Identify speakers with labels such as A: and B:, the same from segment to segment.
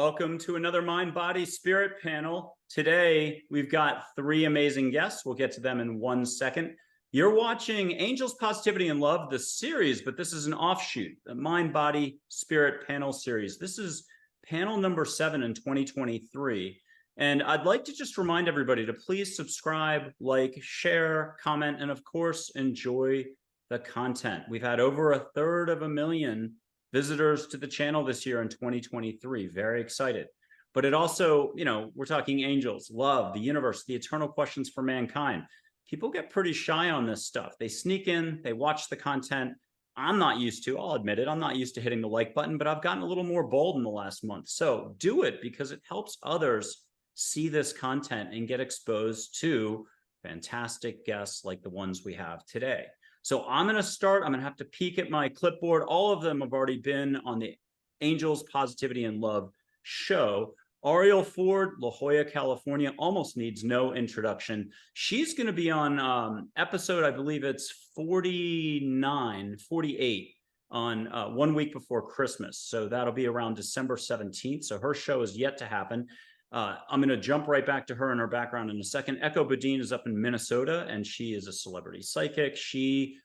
A: Welcome to another Mind, Body, Spirit panel. Today, we've got three amazing guests. We'll get to them in 1 second. You're watching Angels, Positivity, and Love, the series, but this is an offshoot, the Mind, Body, Spirit panel series. This is panel number 7 in 2023. And I'd like to just remind everybody to please subscribe, like, share, comment, and of course, enjoy the content. We've had over 1/3 visitors to the channel this year in 2023. Very excited. But it also, we're talking angels, love, the universe, the eternal questions for mankind. People get pretty shy on this stuff. They sneak in, they watch the content. I'm not used to, I'll admit it, I'm not used to hitting the like button, but I've gotten a little more bold in the last month. So do it because it helps others see this content and get exposed to fantastic guests like the ones we have today. So I'm going to start. I'm going to have to peek at my clipboard. All of them have already been on the Angels, Positivity, and Love show. Arielle Ford, La Jolla, California, almost needs no introduction. She's going to be on episode, I believe it's 48 on 1 week before Christmas. So that'll be around December 17th. So her show is yet to happen. I'm going to jump right back to her and her background in a second. Echo Bodine is up in Minnesota, and she is a celebrity psychic.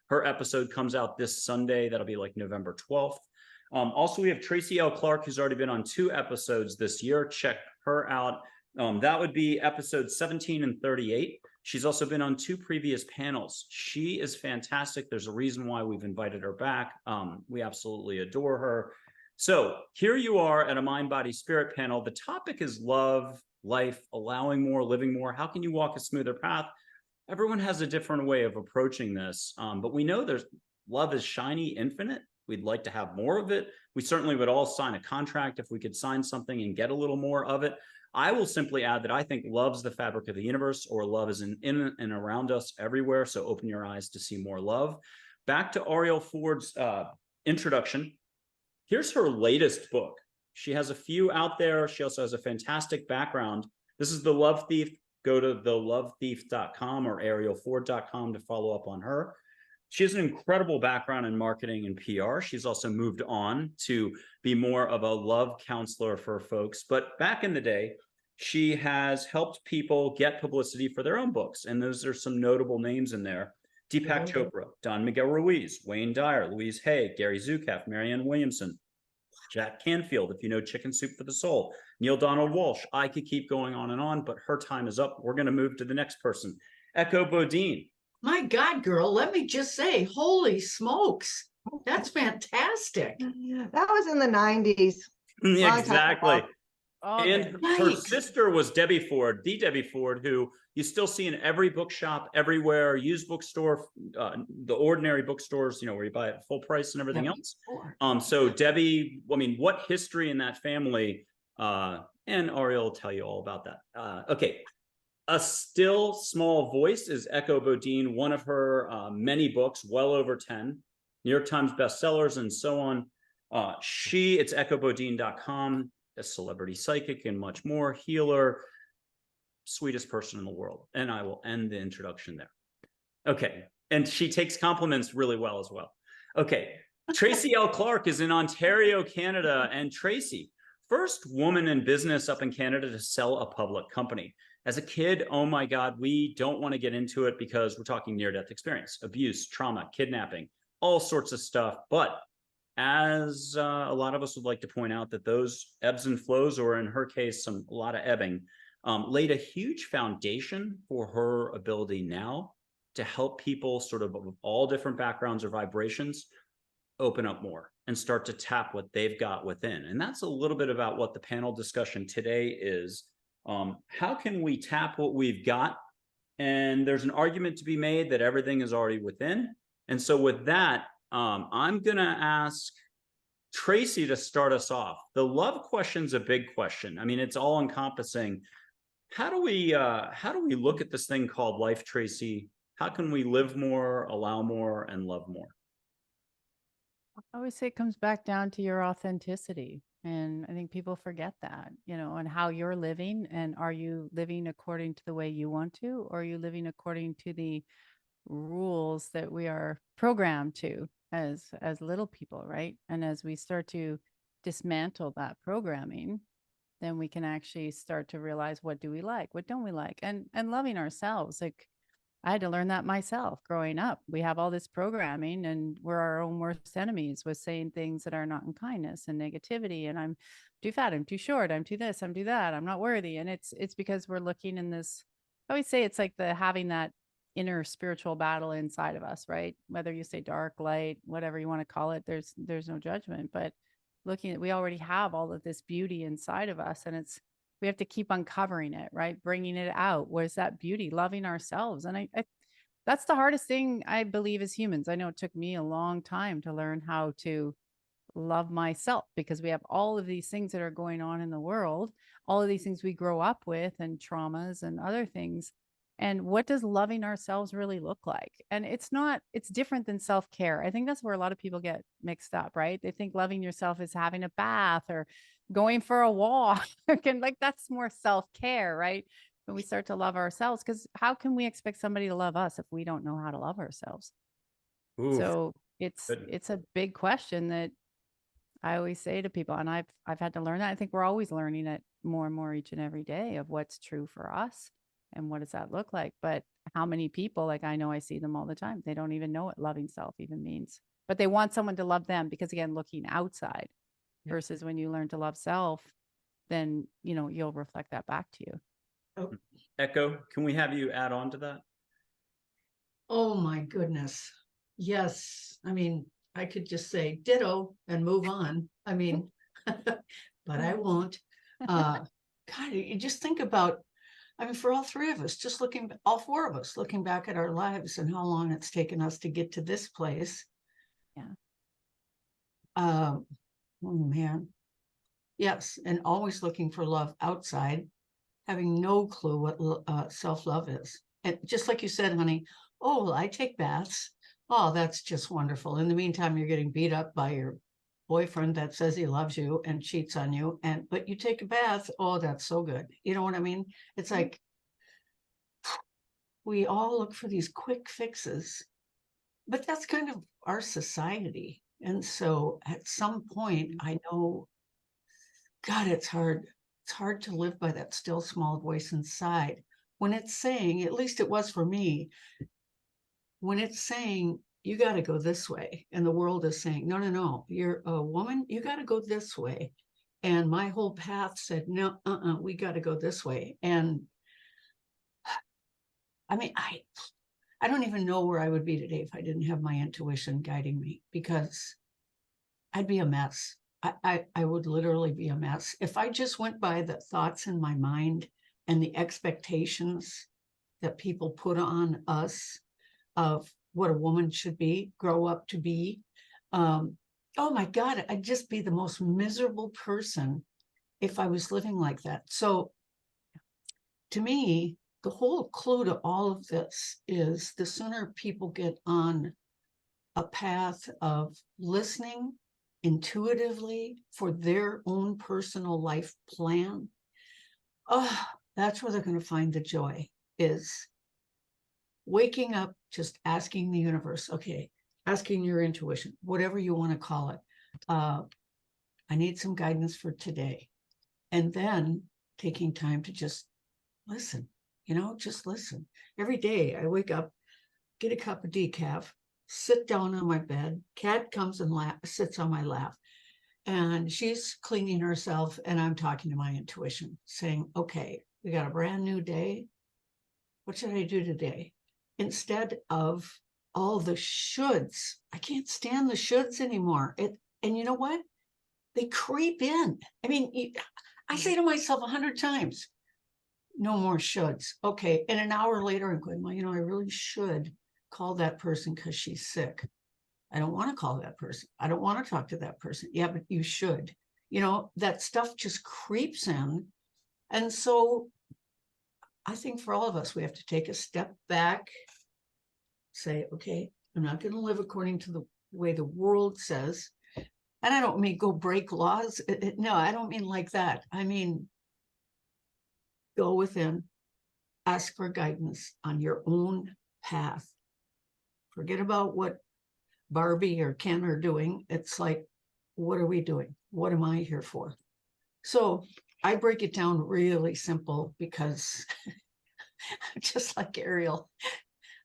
A: Her episode comes out this Sunday. That'll be like November 12th. Also, we have Tracy Echo, who's already been on 2 episodes this year. Check her out. That would be episodes 17 and 38. She's also been on 2 previous panels. She is fantastic. There's a reason why we've invited her back. We absolutely adore her. So here you are at a Mind, Body, Spirit panel. The topic is love, life, allowing more, living more. How can you walk a smoother path? Everyone has a different way of approaching this, but we know love is shiny, infinite. We'd like to have more of it. We certainly would all sign a contract if we could sign something and get a little more of it. I will simply add that I think love's the fabric of the universe, or love is in and around us everywhere. So open your eyes to see more love. Back to Arielle Ford's introduction. Here's her latest book. She has a few out there. She also has a fantastic background. This is The Love Thief. Go to thelovethief.com or arielleford.com to follow up on her. She has an incredible background in marketing and PR. She's also moved on to be more of a love counselor for folks. But back in the day, she has helped people get publicity for their own books. And those are some notable names in there. Deepak Chopra, Miguel Ruiz, Wayne Dyer, Louise Hay, Gary Zukav, Marianne Williamson, Jack Canfield, if you know Chicken Soup for the Soul, Neale Donald Walsch. I could keep going on, but her time is up. We're going to move to the next person. Echo Bodine.
B: My God, girl, let me just say, holy smokes. That's fantastic.
C: That was in the 90s.
A: Exactly. And
B: right.
A: her sister was Debbie Ford, the Debbie Ford, who you still see in every bookshop, everywhere, used bookstore, the ordinary bookstores, where you buy it full price and everything else. So Debbie, what history in that family, and Arielle will tell you all about that. Okay. A Still Small Voice is Echo Bodine, one of her many books, well over 10, New York Times bestsellers and so on. It's echobodine.com, a celebrity psychic and much more, healer, sweetest person in the world. And I will end the introduction there. Okay. And she takes compliments really well as well. Okay. Tracy L. Clark is in Ontario, Canada. And Tracy, first woman in business up in Canada to sell a public company. As a kid, oh my God, we don't want to get into it because we're talking near-death experience, abuse, trauma, kidnapping, all sorts of stuff. But as a lot of us would like to point out, that those ebbs and flows, or in her case, a lot of ebbing, laid a huge foundation for her ability now to help people sort of all different backgrounds or vibrations open up more and start to tap what they've got within. And that's a little bit about what the panel discussion today is. How can we tap what we've got? And there's an argument to be made that everything is already within. And so with that, I'm going to ask Tracy to start us off. The love question's a big question. It's all encompassing. How do we look at this thing called life, Tracy? How can we live more, allow more, and love more?
D: I always say it comes back down to your authenticity. And I think people forget that, and how you're living. And are you living according to the way you want to, or are you living according to the rules that we are programmed to as little people, right? And as we start to dismantle that programming, then we can actually start to realize, what do we like? What don't we like? And loving ourselves. Like, I had to learn that myself growing up. We have all this programming and we're our own worst enemies with saying things that are not in kindness and negativity. And I'm too fat, I'm too short, I'm too this, I'm too that, I'm not worthy. And it's because we're looking in this, I always say it's like having that inner spiritual battle inside of us, right? Whether you say dark, light, whatever you want to call it, there's no judgment, but looking at, we already have all of this beauty inside of us, and we have to keep uncovering it, right? Bringing it out. Where's that beauty? Loving ourselves. And I that's the hardest thing, I believe, as humans. I know it took me a long time to learn how to love myself, because we have all of these things that are going on in the world, all of these things we grow up with, and traumas and other things. And what does loving ourselves really look like? And it's different than self-care. I think that's where a lot of people get mixed up, right? They think loving yourself is having a bath or going for a walk. And like, that's more self-care, right? When we start to love ourselves, because how can we expect somebody to love us if we don't know how to love ourselves?
A: Oof.
D: So
A: Good.
D: it's a big question that I always say to people, and I've had to learn that. I think we're always learning it more and more each and every day of what's true for us and what does that look like. But how many people, like, I know I see them all the time, they don't even know what loving self even means, but they want someone to love them, because again, looking outside versus when you learn to love self, then, you'll reflect that back to you.
B: Oh,
A: Echo, can we have you add on to that?
B: oh my goodness. Yes. I mean, I could just say ditto and move on. I mean, but I won't. God, you just think about, I mean, for all three of us, just all four of us looking back at our lives and how long it's taken us to get to this place.
D: Yeah.
B: Oh man. Yes. And always looking for love outside, having no clue what self-love is. And just like you said, honey, oh, well, I take baths. Oh, that's just wonderful. In the meantime, you're getting beat up by your boyfriend that says he loves you and cheats on you. But you take a bath. Oh, that's so good. You know what I mean? It's like, we all look for these quick fixes, but that's kind of our society. And so at some point, I know, God, it's hard. It's hard to live by that still small voice inside when it's saying, at least it was for me, when it's saying, you got to go this way. And the world is saying, no, no, no, you're a woman, you got to go this way. And my whole path said, no, we got to go this way. And I mean, I don't even know where I would be today if I didn't have my intuition guiding me, because I'd be a mess. I would literally be a mess if I just went by the thoughts in my mind and the expectations that people put on us of what a woman should be, grow up to be. Oh my God, I'd just be the most miserable person if I was living like that. So to me, the whole clue to all of this is the sooner people get on a path of listening intuitively for their own personal life plan, oh, that's where they're going to find the joy, is waking up, just asking the universe, okay, asking your intuition, whatever you want to call it. I need some guidance for today. And then taking time to just listen, just listen. Every day I wake up, get a cup of decaf, sit down on my bed. Cat comes and sits on my lap, and she's cleaning herself, and I'm talking to my intuition, saying, okay, we got a brand new day. What should I do today? Instead of all the shoulds. I can't stand the shoulds anymore. And you know what? They creep in. I mean, I say to myself 100 times, no more shoulds. Okay. And an hour later, I'm going, well, I really should call that person because she's sick. I don't want to call that person. I don't want to talk to that person. Yeah, but you should. That stuff just creeps in. And so I think for all of us, we have to take a step back, say, okay, I'm not going to live according to the way the world says. And I don't mean go break laws. No, I don't mean like that. I mean, go within, ask for guidance on your own path. Forget about what Barbie or Ken are doing. It's like, what are we doing? What am I here for? So I break it down really simple because just like Arielle,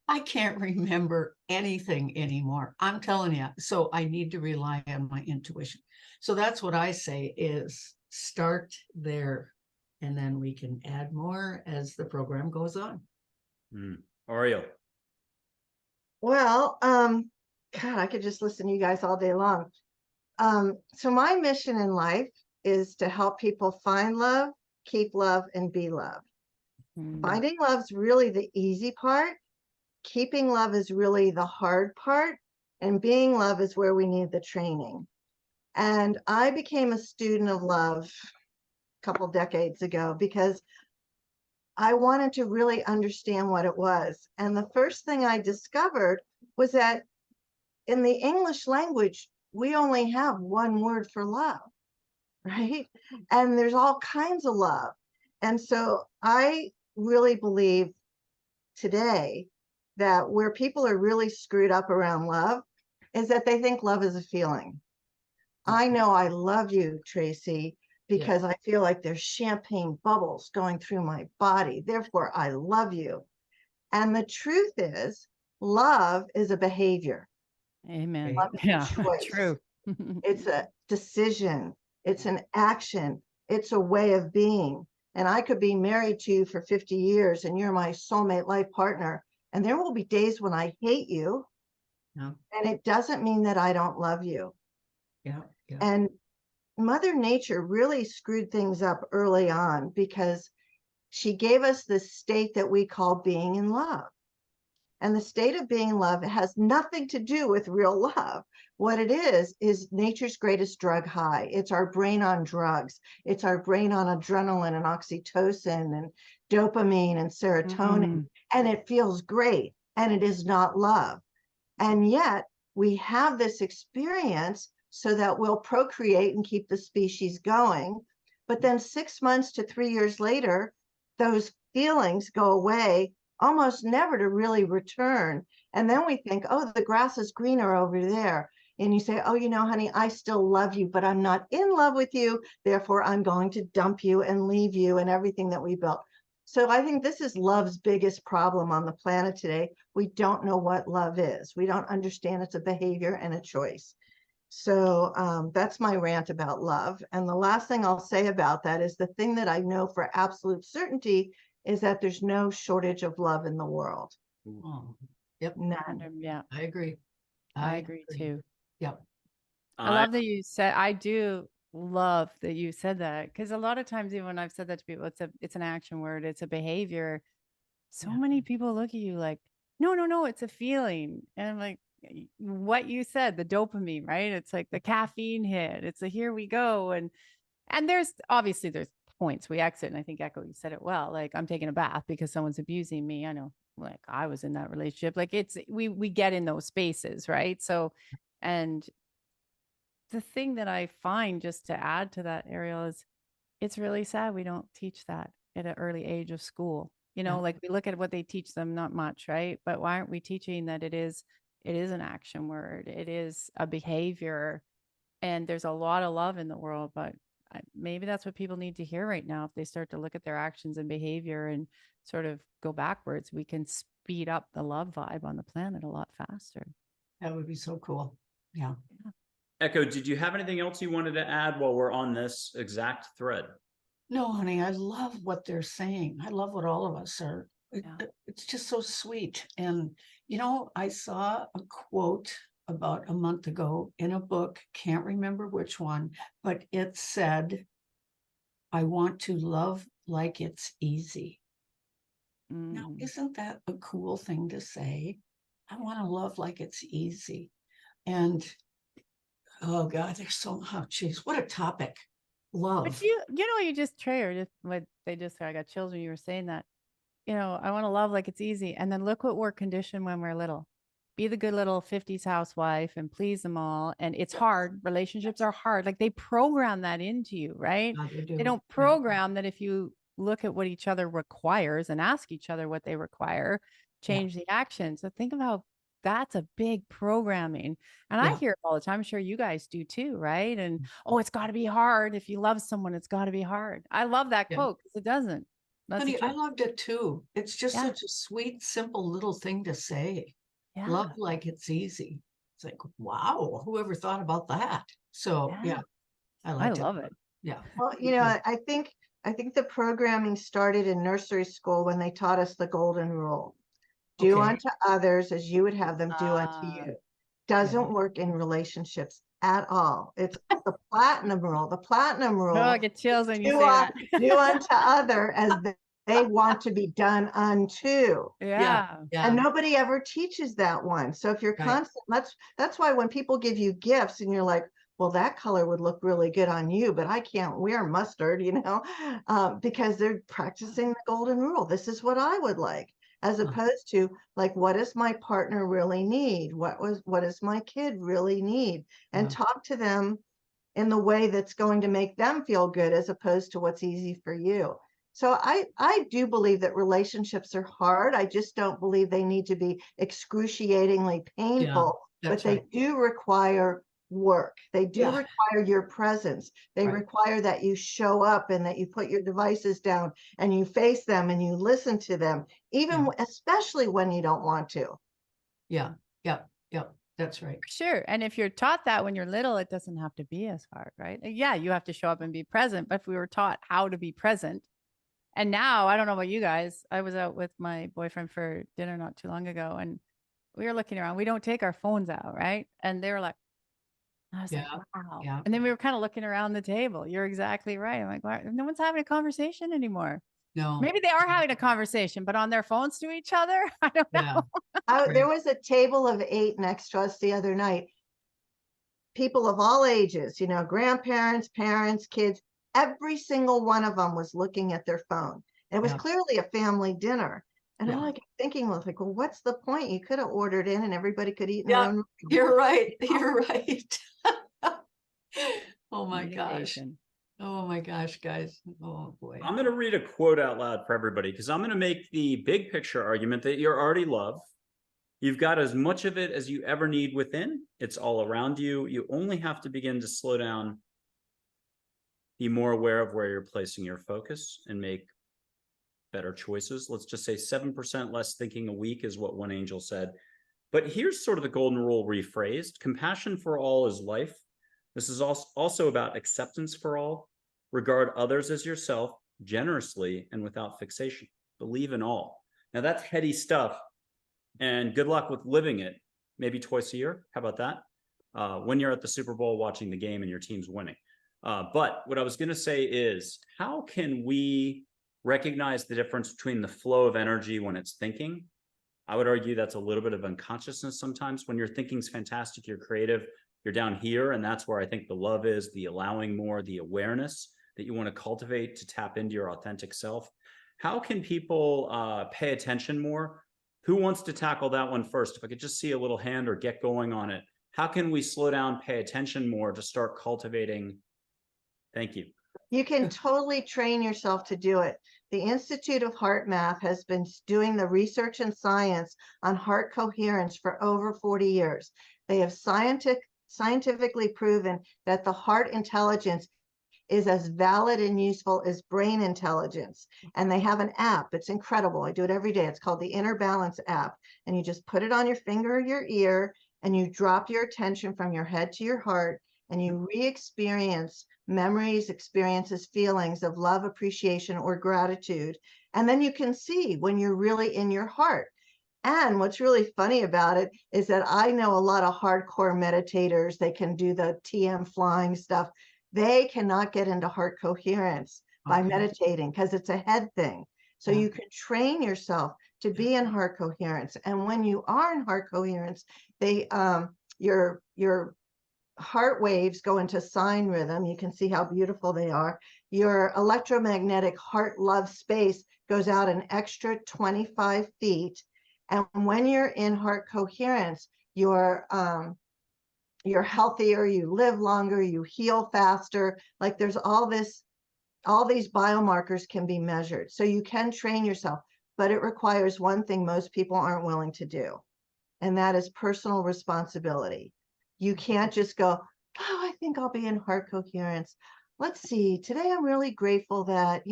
B: I can't remember anything anymore. I'm telling you. So I need to rely on my intuition. So that's what I say is start there, and then we can add more as the program goes on.
A: Arielle.
C: Well, God, I could just listen to you guys all day long. So my mission in life is to help people find love, keep love, and be loved. Finding love's really the easy part. Keeping love is really the hard part. And being love is where we need the training. And I became a student of love a couple decades ago because I wanted to really understand what it was. And the first thing I discovered was that in the English language, we only have one word for love, right? And there's all kinds of love. And so I really believe today that where people are really screwed up around love is that they think love is a feeling. I know I love you, Tracy, because I feel like there's champagne bubbles going through my body. Therefore, I love you. And the truth is, love is a behavior.
D: Amen.
C: Love is a
D: Yeah,
C: choice.
D: true.
C: It's a decision. It's an action. It's a way of being. And I could be married to you for 50 years and you're my soulmate life partner. And there will be days when I hate you.
B: No.
C: And it doesn't mean that I don't love you.
B: Yeah. Yeah.
C: And Mother Nature really screwed things up early on because she gave us this state that we call being in love. And the state of being in love has nothing to do with real love. What it is nature's greatest drug high. It's our brain on drugs. It's our brain on adrenaline and oxytocin and dopamine and serotonin. And it feels great. And it is not love. And yet we have this experience so that we'll procreate and keep the species going. But then 6 months to 3 years later, those feelings go away, almost never to really return. And then we think, oh, the grass is greener over there. And you say, oh, you know, honey, I still love you, but I'm not in love with you. Therefore, I'm going to dump you and leave you and everything that we built. So I think this is love's biggest problem on the planet today. We don't know what love is. We don't understand it's a behavior and a choice. So that's my rant about love. And the last thing I'll say about that is the thing that I know for absolute certainty is that there's no shortage of love in the world.
B: Oh, yep.
C: None.
D: Yeah,
B: I agree.
D: I agree too.
B: Yep.
D: I love that you said, I do love that you said that, because a lot of times even when I've said that to people, it's an action word, it's a behavior. So many people look at you like, no, it's a feeling. And I'm like, what you said, the dopamine, right? It's like the caffeine hit. It's a here we go. And there's obviously there's points we exit. And I think Echo, you said it well. Like I'm taking a bath because someone's abusing me. I know, like I was in that relationship. Like it's we get in those spaces, right? So, and the thing that I find, just to add to that, Arielle, is it's really sad we don't teach that at an early age of school. You know, like we look at what they teach them, not much, right? But why aren't we teaching that it is an action word, it is a behavior, and there's a lot of love in the world, but maybe that's what people need to hear right now. If they start to look at their actions and behavior and sort of go backwards, we can speed up the love vibe on the planet a lot faster.
B: That would be so cool. Yeah.
A: Echo, did you have anything else you wanted to add while we're on this exact thread?
B: No, honey, I love what they're saying. I love what all of us are. It's just so sweet. And, you know, I saw a quote about a month ago in a book, can't remember which one, but it said, I want to love like it's easy. Now, isn't that a cool thing to say? I want to love like it's easy. And, oh God, there's so much. Geez, what a topic. Love.
D: But you know, you just triggered just what they just said. I got chills when you were saying that. You know, I want to love like it's easy. And then look what we're conditioned when we're little. Be the good little 50s housewife and please them all. And it's hard. Relationships are hard. Like they program that into you, right? They don't program that if you look at what each other requires and ask each other what they require, change the action. So think of how that's a big programming. And I
B: Yeah.
D: hear it all the time. I'm sure you guys do too, right? And oh, it's got to be hard. If you love someone, it's got to be hard. I love that
B: Yeah.
D: quote because it doesn't. That's the
B: Honey, I
D: truth.
B: loved it too. It's just
D: Yeah.
B: such a sweet, simple little thing to say.
D: Yeah.
B: Love like it's easy. It's like, wow, whoever thought about that? So yeah, I
D: I
B: liked
D: love it.
B: Yeah.
C: Well, you know, I think the programming started in nursery school when they taught us the golden rule. Do
B: Okay.
C: unto others as you would have them do unto
D: Ah,
C: you. Doesn't work in relationships at all. It's the platinum rule. The platinum
D: Oh,
C: rule,
D: I get chills when you
C: do,
D: say that.
C: do unto other as they want to be done unto.
D: Yeah.
C: And nobody ever teaches that one. So if you're
B: Right.
C: constant, that's why when people give you gifts and you're like, well, that color would look really good on you, but I can't wear mustard, you know, because they're practicing the golden rule. This is what I would like, as opposed to like, what does my partner really need? What does my kid really need? And talk to them in the way that's going to make them feel good, as opposed to what's easy for you. So I do believe that relationships are hard. I just don't believe they need to be excruciatingly painful, but
B: that's
C: they
B: right.
C: do require work. They do
B: Yeah.
C: require your presence. They
B: Right.
C: require that you show up and that you put your devices down and you face them and you listen to them, even especially when you don't want to.
B: Yeah. That's right.
D: Sure. And if you're taught that when you're little, it doesn't have to be as hard, right? Yeah, you have to show up and be present. But if we were taught how to be present, and now I don't know about you guys, I was out with my boyfriend for dinner not too long ago, and we were looking around. We don't take our phones out, right? And they were like, I was like, wow.
B: Yeah.
D: And then we were kind of looking around the table. You're exactly right. I'm like, why? No one's having a conversation anymore.
B: No.
D: Maybe they are having a conversation, but on their phones to each other. I don't know.
C: There was a table of 8 next to us the other night. People of all ages, you know, grandparents, parents, kids, every single one of them was looking at their phone. And it was clearly a family dinner. And all I kept thinking was like, well, what's the point? You could have ordered in and everybody could eat in their own room.
B: You're right. You're right. Oh my gosh.
D: Communication.
B: Oh my gosh, guys. Oh boy.
A: I'm going to read a quote out loud for everybody because I'm going to make the big picture argument that you already love. You've got as much of it as you ever need within. It's all around you. You only have to begin to slow down, be more aware of where you're placing your focus, and make better choices. Let's just say 7% less thinking a week is what one angel said. But here's sort of the golden rule rephrased. Compassion for all is life. This is also about acceptance for all. Regard others as yourself, generously and without fixation. Believe in all. Now that's heady stuff, and good luck with living it. Maybe twice a year. How about that? When you're at the Super Bowl watching the game and your team's winning. But what I was going to say is, how can we recognize the difference between the flow of energy when it's thinking? I would argue that's a little bit of unconsciousness sometimes. When your thinking's fantastic, you're creative, you're down here, and that's where I think the love is, the allowing more, the awareness that you want to cultivate to tap into your authentic self. How can people pay attention more? Who wants to tackle that one first? If I could just see a little hand or get going on it. How can we slow down, pay attention more to start cultivating? Thank you.
C: You can totally train yourself to do it. The Institute of Heart Math has been doing the research and science on heart coherence for over 40 years. They have scientifically proven that the heart intelligence is as valid and useful as brain intelligence. And they have an app. It's incredible. I do it every day. It's called the Inner Balance app. And you just put it on your finger or your ear, and you drop your attention from your head to your heart, and you re-experience memories, experiences, feelings of love, appreciation, or gratitude. And then you can see when you're really in your heart. And what's really funny about it is that I know a lot of hardcore meditators. They can do the TM flying stuff. They cannot get into heart coherence by meditating because it's a head thing. So you can train yourself to be in heart coherence. And when you are in heart coherence, your heart waves go into sine rhythm. You can see how beautiful they are. Your electromagnetic heart love space goes out an extra 25 feet. And when you're in heart coherence, you're healthier, you live longer, you heal faster. Like there's all these biomarkers can be measured. So you can train yourself, but it requires one thing most people aren't willing to do. and that is personal responsibility. You can't just go, oh, I think I'll be in heart coherence. Let's see, today I'm really grateful that,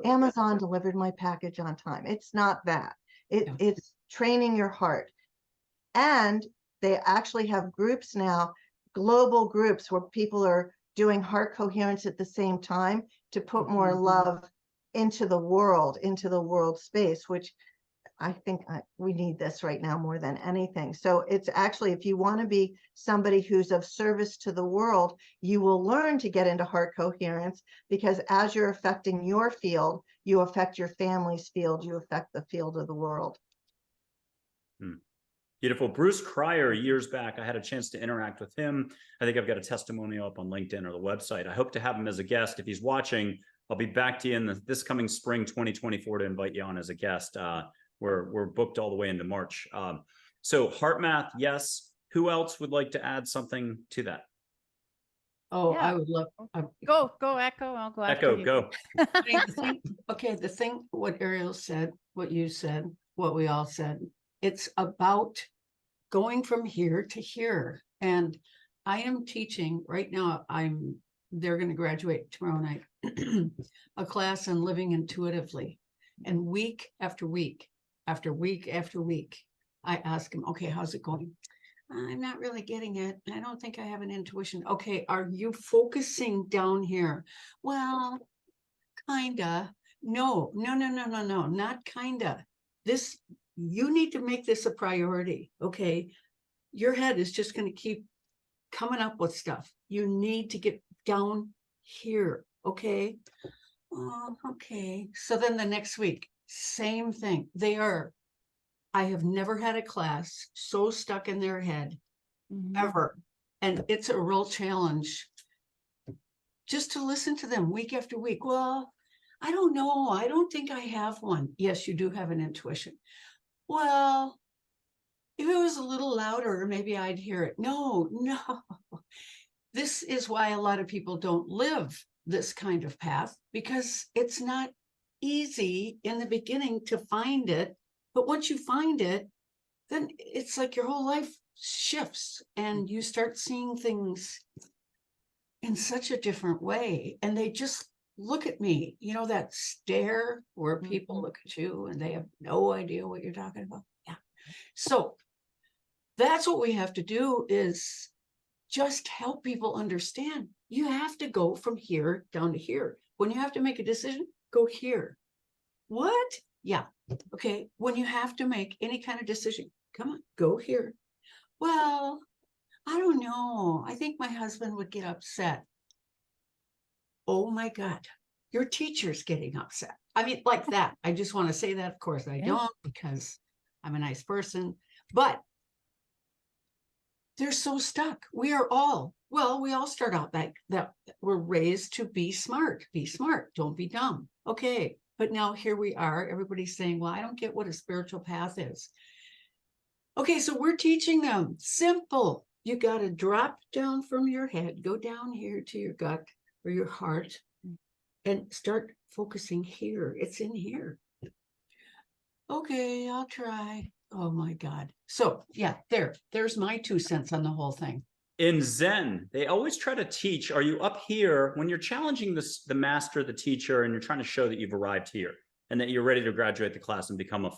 C: Amazon delivered my package on time. It's not that. It's training your heart. And they actually have groups now, global groups where people are doing heart coherence at the same time to put more love into the world space, which I think we need this right now more than anything. So it's actually, if you want to be somebody who's of service to the world, you will learn to get into heart coherence, because as you're affecting your field, you affect your family's field, you affect the field of the world.
A: Beautiful. Bruce Cryer, years back, I had a chance to interact with him. I think I've got a testimonial up on LinkedIn or the website. I hope to have him as a guest. If he's watching, I'll be back to you in this coming spring 2024 to invite you on as a guest. We're booked all the way into March. So heart math, yes. Who else would like to add something to that?
B: Oh,
D: Yeah.
B: I would love.
D: Go Echo. I'll go after
A: Echo,
D: you.
A: go.
B: The thing, what Arielle said, what you said, what we all said, it's about going from here to here. And I am teaching right now. They're going to graduate tomorrow night, a class on living intuitively. And week after week, after week after week, I ask them, okay, how's it going? I'm not really getting it. I don't think I have an intuition. Okay, are you focusing down here? Well, kinda. No, not kinda. You need to make this a priority, okay? Your head is just going to keep coming up with stuff. You need to get down here, okay? Okay. So then the next week, same thing. I have never had a class so stuck in their head ever. And it's a real challenge just to listen to them week after week. Well, I don't know. I don't think I have one. Yes, you do have an intuition. Well, if it was a little louder, maybe I'd hear it. No. This is why a lot of people don't live this kind of path, because it's not easy in the beginning to find it. But once you find it, then it's like your whole life shifts and you start seeing things in such a different way. And they just look at me, that stare where people look at you and they have no idea what you're talking about. Yeah. So that's what we have to do, is just help people understand. You have to go from here down to here. When you have to make a decision, go here. What? Yeah. Okay. When you have to make any kind of decision, come on, go here. Well, I don't know. I think my husband would get upset. Oh my God, your teacher's getting upset. I mean, like that. I just want to say that. Of course, I don't, because I'm a nice person, but they're so stuck. We all start out that we're raised to be smart, don't be dumb. Okay. But now here we are, everybody's saying, well, I don't get what a spiritual path is. Okay, so we're teaching them simple. You got to drop down from your head, go down here to your gut or your heart, and start focusing here. It's in here. Okay, I'll try. Oh my God. So yeah, there's my 2 cents on the whole thing.
A: In Zen, they always try to teach, are you up here when you're challenging the master, the teacher, and you're trying to show that you've arrived here and that you're ready to graduate the class and become a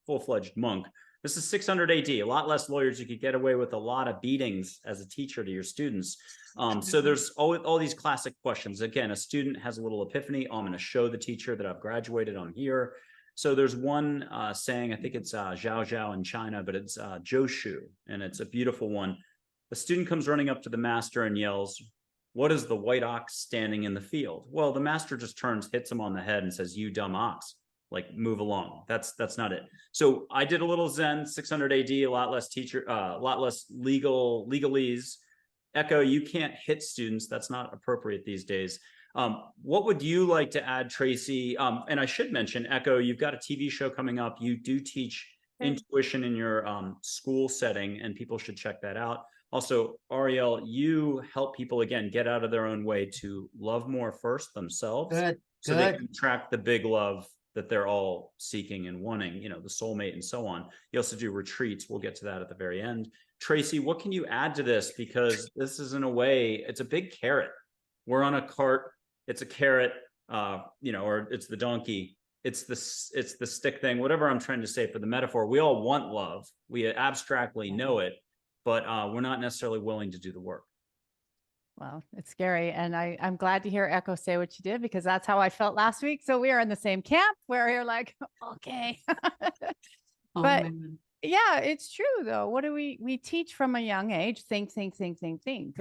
A: full-fledged monk. This is 600 AD, a lot less lawyers. You could get away with a lot of beatings as a teacher to your students. So there's all these classic questions. Again, a student has a little epiphany. Oh, I'm going to show the teacher that I've graduated. I'm here. So there's one saying, I think it's Zhao Zhao in China, but it's Zhou, and it's a beautiful one. The student comes running up to the master and yells, "What is the white ox standing in the field?" Well, the master just turns, hits him on the head and says, "You dumb ox, like move along." That's not it. So I did a little Zen, 600 AD, a lot less legalese. Echo, you can't hit students. That's not appropriate these days. What would you like to add, Tracy? And I should mention, Echo, you've got a TV show coming up. You do teach intuition in your school setting, and people should check that out. Also, Arielle, you help people, again, get out of their own way to love more first themselves.
B: Good.
A: So they can attract the big love that they're all seeking and wanting, you know, the soulmate and so on. You also do retreats. We'll get to that at the very end. Tracy, what can you add to this? Because this is, in a way, it's a big carrot. We're on a cart. It's a carrot, you know, or it's the donkey. It's the stick thing, whatever I'm trying to say for the metaphor. We all want love. We abstractly know it, but we're not necessarily willing to do the work.
D: Well, it's scary. And I'm glad to hear Echo say what you did, because that's how I felt last week. So we are in the same camp where you're like, okay.
B: Oh,
D: But
B: man.
D: yeah, it's true though. What do we teach from a young age? Think.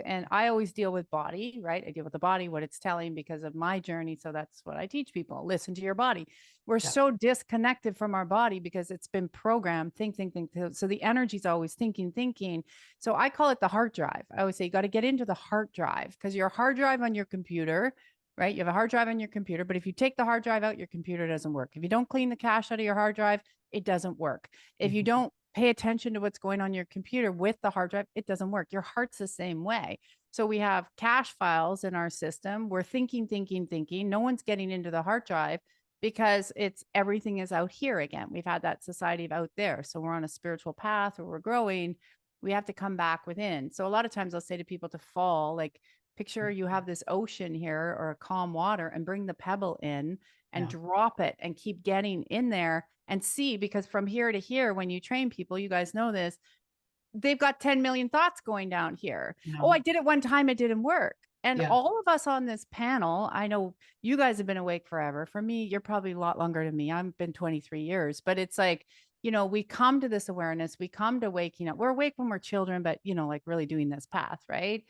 D: And I always deal with body, right? I deal with the body, what it's telling because of my journey. So that's what I teach people. Listen to your body. We're so disconnected from our body because it's been programmed. Think. So the energy is always thinking. So I call it the heart drive. I always say you got to get into the heart drive, because your hard drive on your computer, right? You have a hard drive on your computer, but if you take the hard drive out, your computer doesn't work. If you don't clean the cache out of your hard drive, it doesn't work. If you don't pay attention to what's going on your computer with the hard drive, it doesn't work. Your heart's the same way. So we have cache files in our system. We're thinking. No one's getting into the hard drive because everything is out here again. We've had that society of out there. So we're on a spiritual path or we're growing. We have to come back within. So a lot of times I'll say to people to fall, like, picture you have this ocean here or a calm water, and bring the pebble in and drop it and keep getting in there and see, because from here to here, when you train people, you guys know this, they've got 10 million thoughts going down here. Oh, I did it one time, it didn't work. And all of us on this panel, I know you guys have been awake forever. For me, you're probably a lot longer than me. I've been 23 years, but it's like, you know, we come to this awareness, we come to waking up. We're awake when we're children, but, you know, like really doing this path, right?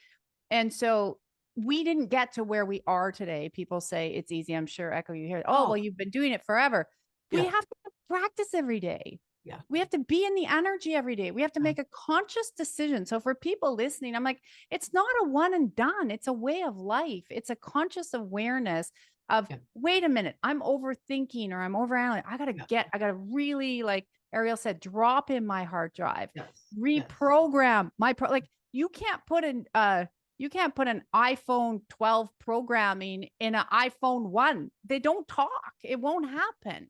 D: And so we didn't get to where we are today. People say it's easy. I'm sure, Echo, you hear it. Oh, well, you've been doing it forever. We have to practice every day. We have to be in the energy every day. We have to make a conscious decision. So for people listening, I'm like, it's not a one and done. It's a way of life. It's a conscious awareness of, wait a minute, I'm overthinking or I'm overanalyzing. I got to really, like Arielle said, drop in my hard drive, reprogram like you can't put an iPhone 12 programming in an iPhone 1. They don't talk. It won't happen.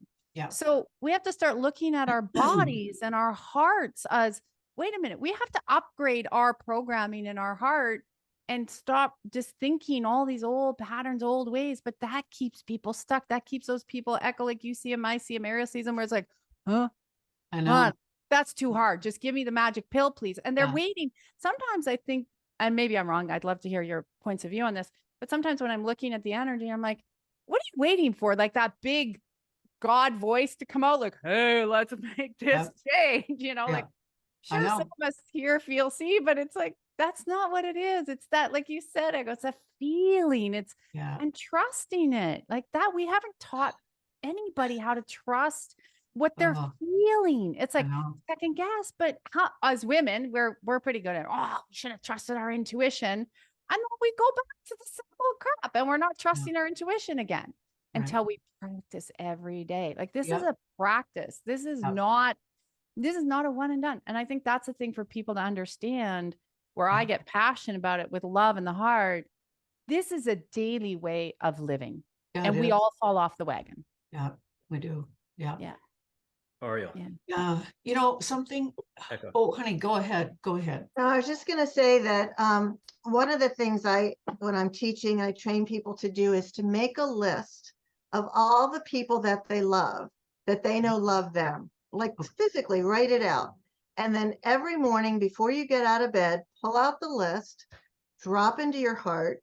D: So we have to start looking at our bodies and our hearts as, wait a minute, we have to upgrade our programming in our heart and stop just thinking all these old patterns, old ways. But that keeps people stuck. That keeps those people, Echo, like you see them, I see them, Arielle sees them, where it's like, huh?
B: I know.
D: That's too hard. Just give me the magic pill, please. And they're waiting. Sometimes I think, and maybe I'm wrong, I'd love to hear your points of view on this, but sometimes when I'm looking at the energy, I'm like, what are you waiting for? Like that big God voice to come out, like, hey, let's make this change, you know, like, sure, some of us here feel, see, but it's like, that's not what it is. It's that, like you said, it's a feeling. It's and trusting it like that. We haven't taught anybody how to trust what they're feeling. It's like second guess, but how, as women, we're pretty good at, oh, we should have trusted our intuition. And then we go back to the simple crap and we're not trusting our intuition again until we practice every day. Like this is a practice. This is not a one and done. And I think that's the thing for people to understand, where I get passionate about it with love in the heart. This is a daily way of living. And we all fall off the wagon.
B: Yeah, we do. Yeah.
A: Arielle.
B: You know, something.
A: Echo.
B: Oh, honey, go ahead. Go ahead.
C: No, I was just going to say that one of the things when I'm teaching, I train people to do is to make a list of all the people that they love, that they know love them, like physically write it out. And then every morning before you get out of bed, pull out the list, drop into your heart,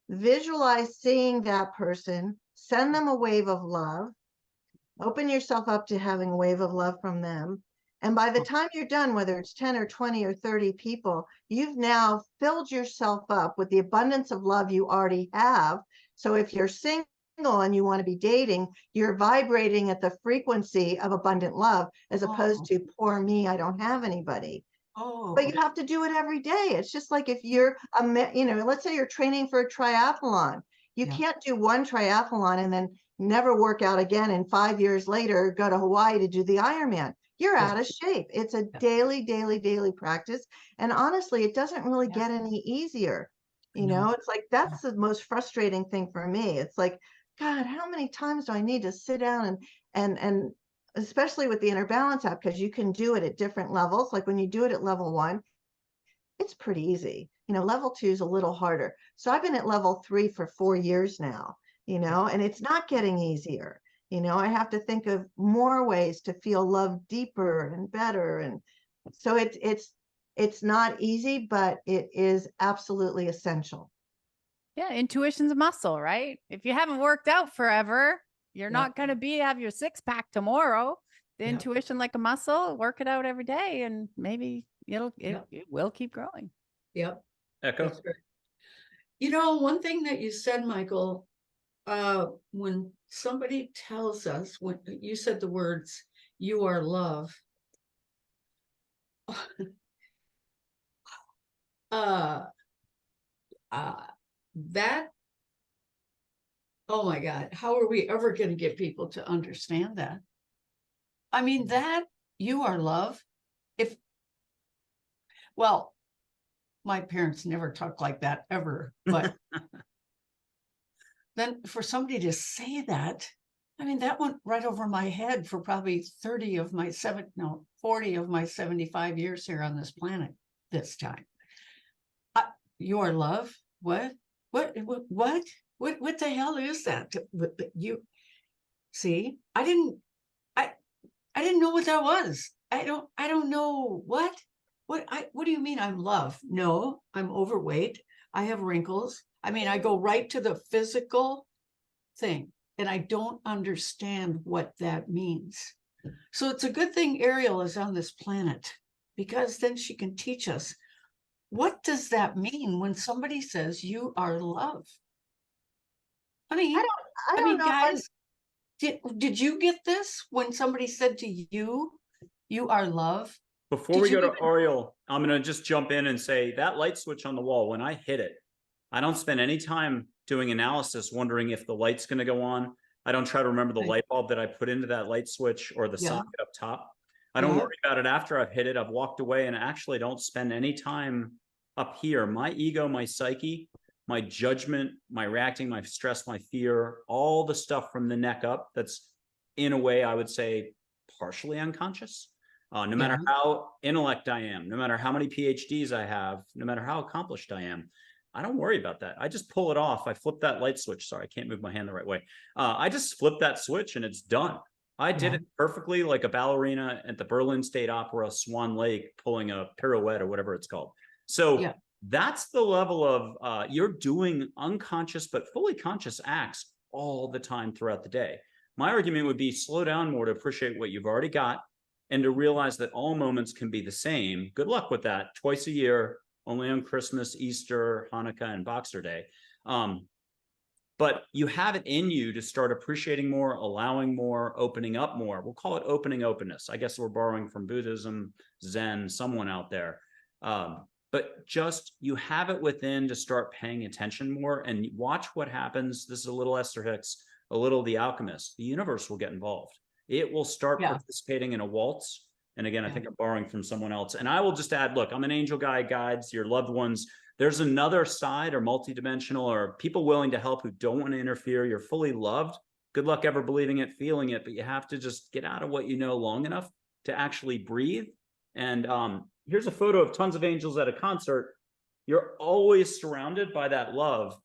C: visualize seeing that person, send them a wave of love, open yourself up to having a wave of love from them. And by the time you're done, whether it's 10 or 20 or 30 people, you've now filled yourself up with the abundance of love you already have. So if you're single and you want to be dating, you're vibrating at the frequency of abundant love, as opposed to poor me, I don't have anybody. But you have to do it every day. It's just like if you're let's say you're training for a triathlon. You can't do one triathlon and then never work out again, and 5 years later go to Hawaii to do the Ironman. You're out of shape. It's a daily practice. And honestly, it doesn't really get any easier. You know, it's like, that's the most frustrating thing for me. It's like, God, how many times do I need to sit down and especially with the inner balance app, because you can do it at different levels. Like when you do it at level 1, it's pretty easy. Level 2 is a little harder. So I've been at level 3 for 4 years now, and it's not getting easier. I have to think of more ways to feel love deeper and better. And so it's not easy, but it is absolutely essential.
D: Yeah, intuition's a muscle, right? If you haven't worked out forever, you're not going to have your 6-pack tomorrow. The intuition, like a muscle, work it out every day, and maybe it will keep growing.
B: Yep.
A: Echo.
B: That's right. One thing that you said, Michael, when somebody tells us, when you said the words, "You are love," that, oh my God, how are we ever going to get people to understand that? I mean, that you are love. Well, my parents never talked like that ever, but then for somebody to say that, I mean, that went right over my head for probably 40 of my 75 years here on this planet this time. Your love? What the hell is that? You see, I didn't know what that was. I don't know what do you mean I'm love? No, I'm overweight. I have wrinkles. I mean, I go right to the physical thing, and I don't understand what that means. So it's a good thing Arielle is on this planet, because then she can teach us, what does that mean when somebody says you are love? I mean,
C: I don't know,
B: guys, did you get this when somebody said to you, you are love?
A: Before we go to Arielle, I'm going to just jump in and say that light switch on the wall, when I hit it, I don't spend any time doing analysis wondering if the light's going to go on. I don't try to remember the light bulb that I put into that light switch or the socket up top. I don't worry about it after I've hit it. I've walked away and actually don't spend any time up here. My ego, my psyche, my judgment, my reacting, my stress, my fear, all the stuff from the neck up, that's in a way, I would say, partially unconscious. No matter how intellect I am, no matter how many PhDs I have, no matter how accomplished I am, I don't worry about that. I just pull it off. I flip that light switch. Sorry, I can't move my hand the right way. I just flip that switch and it's done. I did it perfectly, like a ballerina at the Berlin State Opera, Swan Lake, pulling a pirouette or whatever it's called. So that's the level of you're doing unconscious but fully conscious acts all the time throughout the day. My argument would be slow down more to appreciate what you've already got and to realize that all moments can be the same. Good luck with that. Twice a year, only on Christmas, Easter, Hanukkah, and Boxer Day. But you have it in you to start appreciating more, allowing more, opening up more. We'll call it opening openness. I guess we're borrowing from Buddhism, Zen, someone out there. But just you have it within to start paying attention more and watch what happens. This is a little Esther Hicks, a little The Alchemist. The universe will get involved. It will start participating in a waltz. And again, I think I'm borrowing from someone else. And I will just add, look, I'm an angel guide, guides, your loved ones. There's another side or multidimensional or people willing to help who don't want to interfere. You're fully loved. Good luck ever believing it, feeling it, but you have to just get out of what you know long enough to actually breathe. And here's a photo of tons of angels at a concert. You're always surrounded by that love.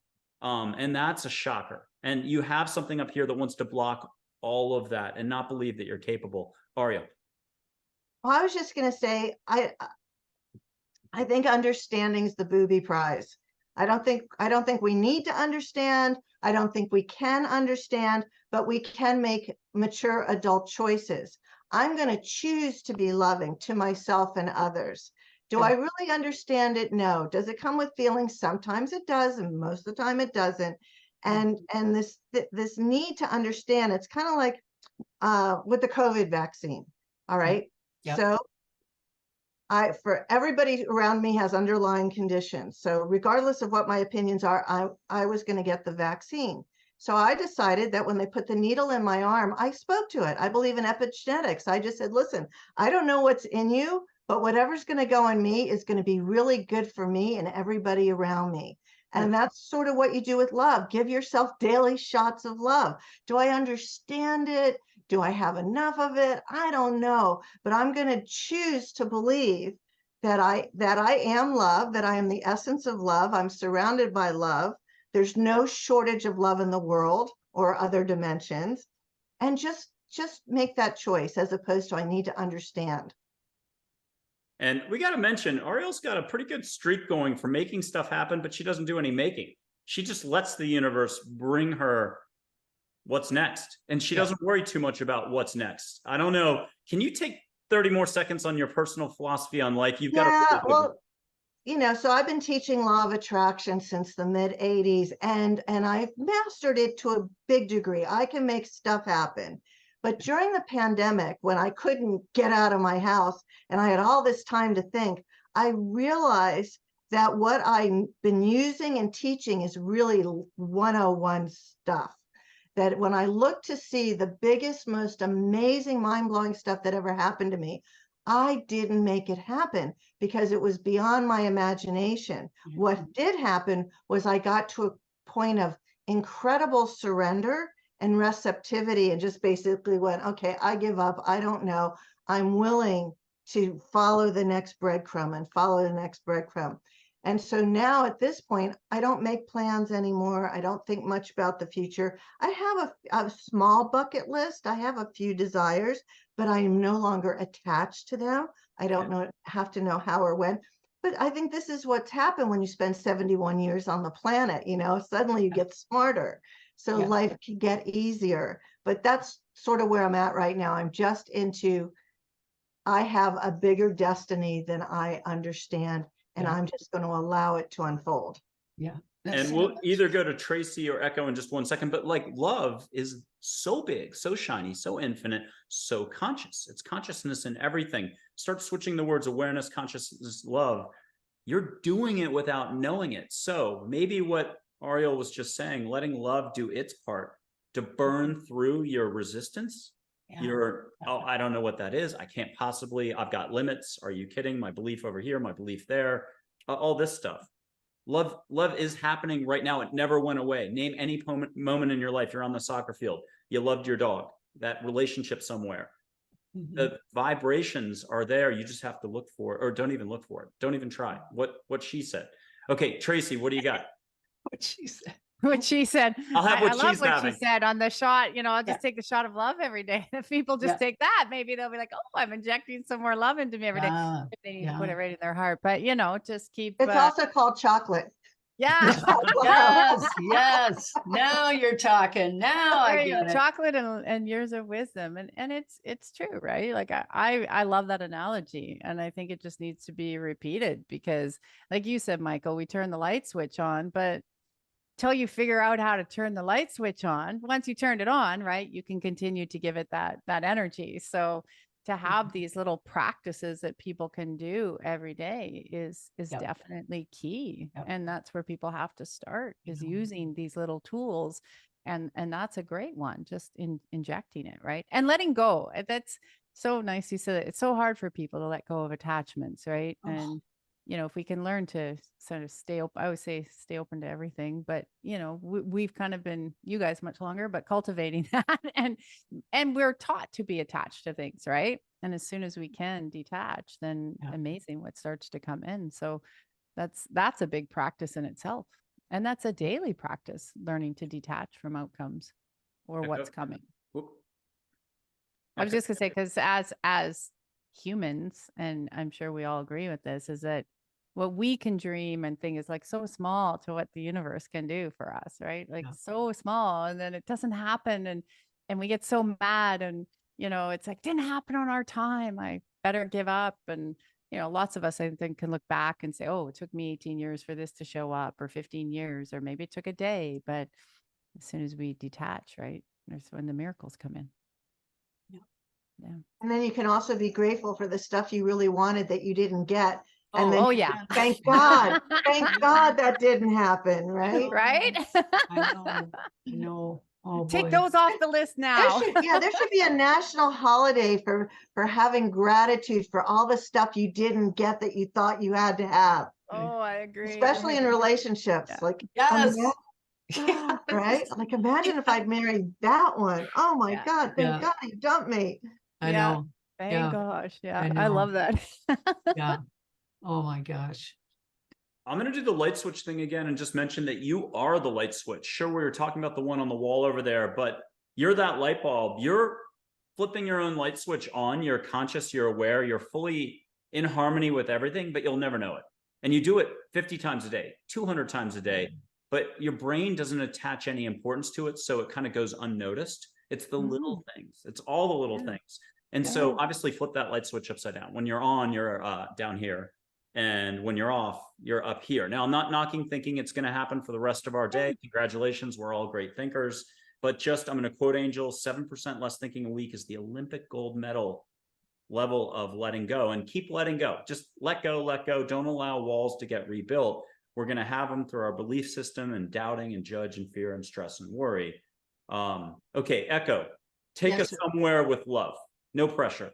A: And that's a shocker. And you have something up here that wants to block all of that and not believe that you're capable. Arielle.
C: Well, I was just going to say, I think understanding's the booby prize. I don't think we need to understand. I don't think we can understand, but we can make mature adult choices. I'm going to choose to be loving to myself and others. Do I really understand it? No. Does it come with feelings? Sometimes it does, and most of the time it doesn't. And this need to understand, it's kind of like with the COVID vaccine. All right. So for everybody around me has underlying conditions. So regardless of what my opinions are, I was going to get the vaccine. So I decided that when they put the needle in my arm, I spoke to it. I believe in epigenetics. I just said, listen, I don't know what's in you, but whatever's going to go in me is going to be really good for me and everybody around me. And that's sort of what you do with love. Give yourself daily shots of love. Do I understand it? Do I have enough of it? I don't know, but I'm going to choose to believe that I am love, that I am the essence of love. I'm surrounded by love. There's no shortage of love in the world or other dimensions. And just make that choice as opposed to I need to understand.
A: And we got to mention, Arielle's got a pretty good streak going for making stuff happen, but she doesn't do any making. She just lets the universe bring her what's next. And she doesn't worry too much about what's next. I don't know. Can you take 30 more seconds on your personal philosophy on life? You've got
C: well, so I've been teaching law of attraction since the mid 80s, and I've mastered it to a big degree. I can make stuff happen. But during the pandemic, when I couldn't get out of my house and I had all this time to think, I realized that what I've been using and teaching is really 101 stuff. That when I look to see the biggest, most amazing, mind-blowing stuff that ever happened to me, I didn't make it happen because it was beyond my imagination. Mm-hmm. What did happen was I got to a point of incredible surrender and receptivity and just basically went, okay, I give up. I don't know. I'm willing to follow the next breadcrumb and follow the next breadcrumb. And so now at this point, I don't make plans anymore. I don't think much about the future. I have a small bucket list. I have a few desires, but I am no longer attached to them. I don't have to know how or when. But I think this is what's happened when you spend 71 years on the planet. Suddenly you get smarter. So life can get easier. But that's sort of where I'm at right now. I'm just into, I have a bigger destiny than I understand. And I'm just going to allow it to unfold.
B: Yeah.
A: And we'll either go to Tracy or Echo in just one second, but like love is so big, so shiny, so infinite, so conscious. It's consciousness in everything. Start switching the words awareness, consciousness, love. You're doing it without knowing it. So maybe what Arielle was just saying, letting love do its part to burn through your resistance. I don't know what that is. I can't possibly, I've got limits. Are you kidding? My belief over here, my belief there, all this stuff. Love is happening right now. It never went away. Name any moment in your life. You're on the soccer field. You loved your dog, that relationship somewhere. Mm-hmm. The vibrations are there. You just have to look for it, or don't even look for it. Don't even try. What she said. Okay, Tracy, what do you got?
B: What she said.
D: What she said.
A: I'll have what
D: I love
A: she's
D: what
A: having.
D: she said on the shot. I'll just take the shot of love every day. If people just take that, maybe they'll be like, oh, I'm injecting some more love into me every day. If they need to put it right in their heart. But, just keep.
C: It's also called chocolate.
D: Yeah.
B: Yes. Now you're talking. Now I get it.
D: Chocolate and years of wisdom. And it's true, right? Like I love that analogy. And I think it just needs to be repeated because like you said, Michael, we turn the light switch on, but till you figure out how to turn the light switch on, once you turned it on, right, you can continue to give it that energy. So to have these little practices that people can do every day is definitely key. And that's where people have to start is using these little tools. And that's a great one, just injecting it, right? And letting go. That's so nice. You said it's so hard for people to let go of attachments, right? And if we can learn to sort of stay open, I always say stay open to everything, but we've kind of been, you guys much longer, but cultivating that and we're taught to be attached to things, right? And as soon as we can detach, then amazing what starts to come in. So that's a big practice in itself. And that's a daily practice, learning to detach from outcomes or what's coming. I was just gonna say, because as humans, and I'm sure we all agree with this, is that what we can dream and think is like so small to what the universe can do for us, right? Like so small, and then it doesn't happen, and we get so mad, and it's like didn't happen on our time. I better give up. And lots of us I think can look back and say, oh, it took me 18 years for this to show up, or 15 years, or maybe it took a day. But as soon as we detach, right, that's when the miracles come in. Yeah.
C: And then you can also be grateful for the stuff you really wanted that you didn't get. And thank God that didn't happen, right?
D: Right?
B: I know. Oh,
D: Take
B: boy.
D: those off the list now.
C: There should be a national holiday for having gratitude for all the stuff you didn't get that you thought you had to have,
D: Oh, I agree.
C: especially in relationships.
D: Yeah.
C: Like,
B: Yes.
C: right? Like, imagine if I'd married that one. Oh my
D: Yeah.
C: God, thank
B: Yeah.
C: God he dumped me.
B: I
D: Yeah.
B: know.
D: Thank
B: Yeah.
D: gosh. Yeah.
B: I
D: I
B: know.
D: love that.
B: Yeah. Oh my gosh.
A: I'm going to do the light switch thing again and just mention that you are the light switch. Sure, we were talking about the one on the wall over there, but you're that light bulb. You're flipping your own light switch on. You're conscious, you're aware, you're fully in harmony with everything, but you'll never know it. And you do it 50 times a day, 200 times a day, but your brain doesn't attach any importance to it. So it kind of goes unnoticed. It's the little things. It's all the little things. And so obviously flip that light switch upside down. When you're on, you're down here. And when you're off, you're up here. Now, I'm not knocking thinking it's going to happen for the rest of our day. Congratulations. We're all great thinkers. But just, I'm going to quote Angel, 7% less thinking a week is the Olympic gold medal level of letting go. And keep letting go. Just let go, let go. Don't allow walls to get rebuilt. We're going to have them through our belief system and doubting and judge and fear and stress and worry. Okay, Echo, take
B: Yes,
A: us
B: sir.
A: somewhere with love. No pressure.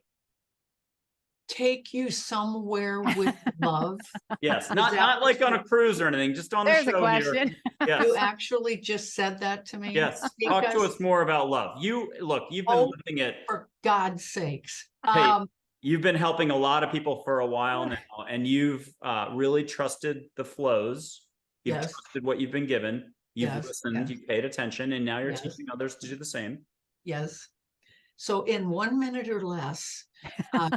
B: Take you somewhere with love.
A: Yes,
B: that
A: not like on a
B: what-
A: cruise or anything, just on the
D: There's a
A: show here.
D: question.
A: Yes.
B: You actually just said that to me.
A: Yes, talk to us more about love. Look, you've been
B: Oh,
A: living it.
B: For God's sakes.
A: Hey, you've been helping a lot of people for a while now, and you've really trusted the flows. You've
B: Yes.
A: trusted what you've been given. You've
B: Yes,
A: listened,
B: yes.
A: you've paid attention, and now you're
B: Yes.
A: teaching others to do the same.
B: Yes. So in 1 minute or less,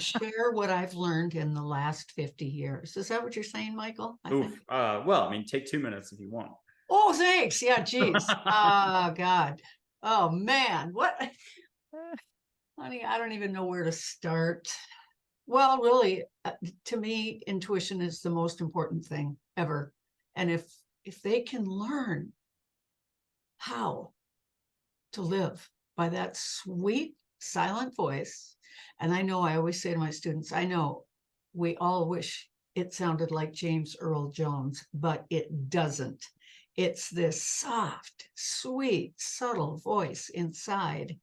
B: share what I've learned in the last 50 years. Is that what you're saying, Michael? I
A: Oof.
B: think.
A: Well, I mean, take 2 minutes if you want.
B: Oh, thanks. Yeah, geez. Oh, God. Oh, man. What? Honey, I don't even know where to start. Well, really, to me, intuition is the most important thing ever. And if they can learn how to live by that sweet, silent voice, and I know I always say to my students, I know we all wish it sounded like James Earl Jones, but it doesn't. It's this soft, sweet, subtle voice inside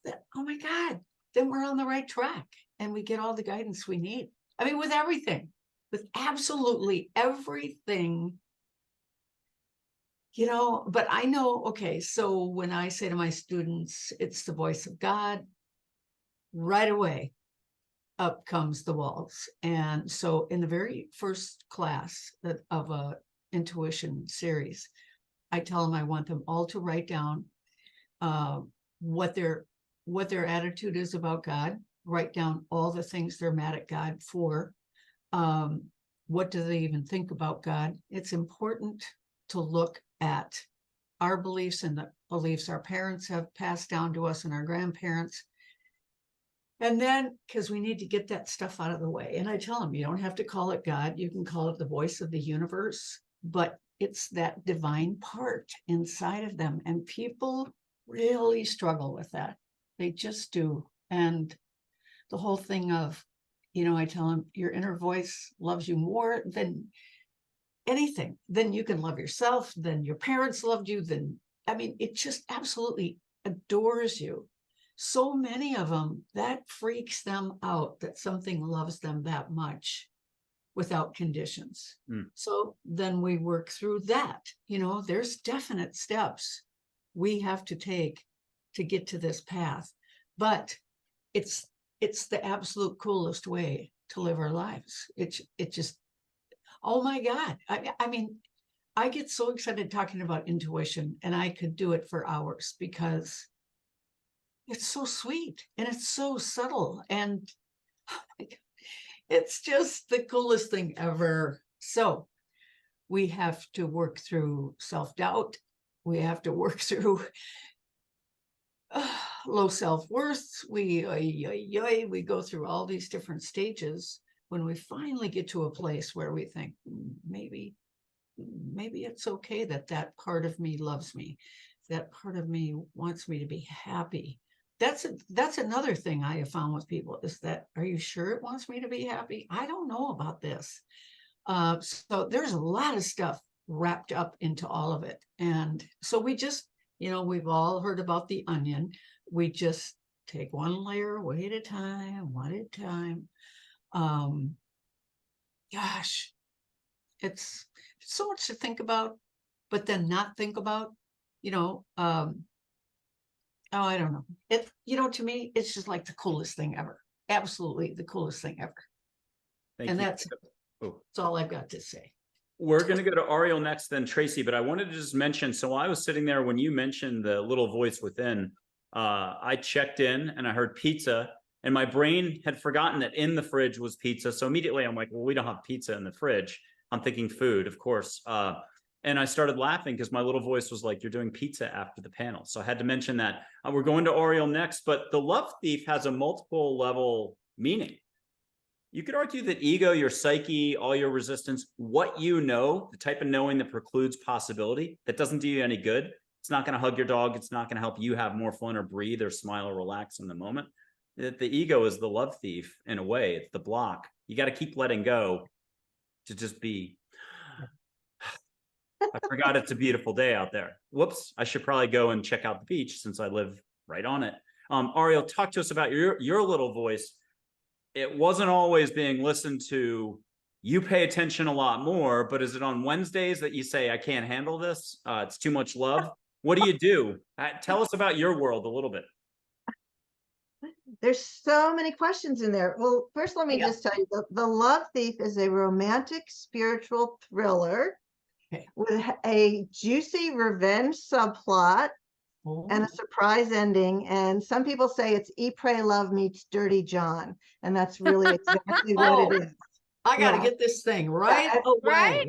B: that, oh my God, then we're on the right track and we get all the guidance we need. I mean, with everything, with absolutely everything, you know, but I know, okay, so when I say to my students, it's the voice of God, right away, up comes the walls. And so in the very first class of a intuition series, I tell them I want them all to write down what their attitude is about God, write down all the things they're mad at God for. What do they even think about God? It's important to look at our beliefs and the beliefs our parents have passed down to us and our grandparents. And then, because we need to get that stuff out of the way. And I tell them, you don't have to call it God. You can call it the voice of the universe, but it's that divine part inside of them. And people really struggle with that. They just do. And the whole thing of, you know, I tell them your inner voice loves you more than anything. Then you can love yourself. Then your parents loved you. Then, I mean, it just absolutely adores you. So many of them, that freaks them out that something loves them that much without conditions. So then we work through that. You know, there's definite steps we have to take to get to this path, but it's the absolute coolest way to live our lives. It just, oh my God. I mean, I get so excited talking about intuition, and I could do it for hours because it's so sweet and it's so subtle, and oh my God, it's just the coolest thing ever. So we have to work through self-doubt. We have to work through low self-worth. We go through all these different stages when we finally get to a place where we think maybe it's okay that part of me loves me, that part of me wants me to be happy. That's another thing I have found with people is that, are you sure it wants me to be happy? I don't know about this. So there's a lot of stuff wrapped up into all of it. And so we just You know, we've all heard about the onion. We just take one layer away at a time, one at a time. Gosh, it's so much to think about, but then not think about, you know. Oh, I don't know. To me, it's just like the coolest thing ever. Absolutely the coolest thing ever.
A: Thank
B: And
A: you.
B: that's all I've got to say.
A: We're going to go to Arielle next, then Tracy, but I wanted to just mention, so I was sitting there when you mentioned the little voice within, I checked in and I heard pizza, and my brain had forgotten that in the fridge was pizza. So immediately I'm like, well, we don't have pizza in the fridge. I'm thinking food, of course. And I started laughing because my little voice was like, you're doing pizza after the panel. So I had to mention that. We're going to Arielle next, but the love thief has a multiple level meaning. You could argue that ego, your psyche, all your resistance, what you know, the type of knowing that precludes possibility, that doesn't do you any good. It's not going to hug your dog. It's not going to help you have more fun or breathe or smile or relax in the moment. The ego is the love thief in a way. It's the block. You got to keep letting go to just be. I forgot it's a beautiful day out there. Whoops. I should probably go and check out the beach since I live right on it. Arielle, talk to us about your little voice. It wasn't always being listened to. You pay attention a lot more, but is it on Wednesdays that you say, I can't handle this? It's too much love. What do you do? Tell us about your world a little bit.
C: There's so many questions in there. Well, first, let me just tell you, the Love Thief is a romantic spiritual thriller with a juicy revenge subplot and a surprise ending. And some people say it's Eat, Pray, Love meets Dirty John. And that's really exactly what it is.
B: I got to get this thing right away.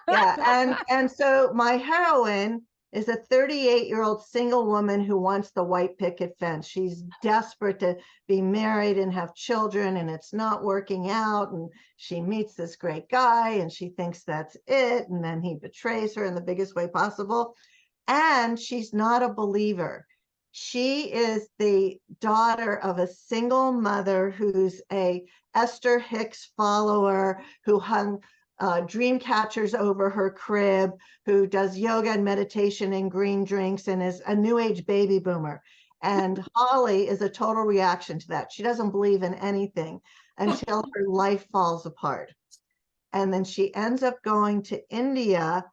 C: Yeah. And so my heroine is a 38-year-old single woman who wants the white picket fence. She's desperate to be married and have children, and it's not working out. And she meets this great guy and she thinks that's it. And then he betrays her in the biggest way possible. And she's not a believer. She is the daughter of a single mother who's a Esther Hicks follower, who hung dream catchers over her crib, who does yoga and meditation and green drinks, and is a new age baby boomer. And Holly is a total reaction to that. She doesn't believe in anything until her life falls apart. And then she ends up going to India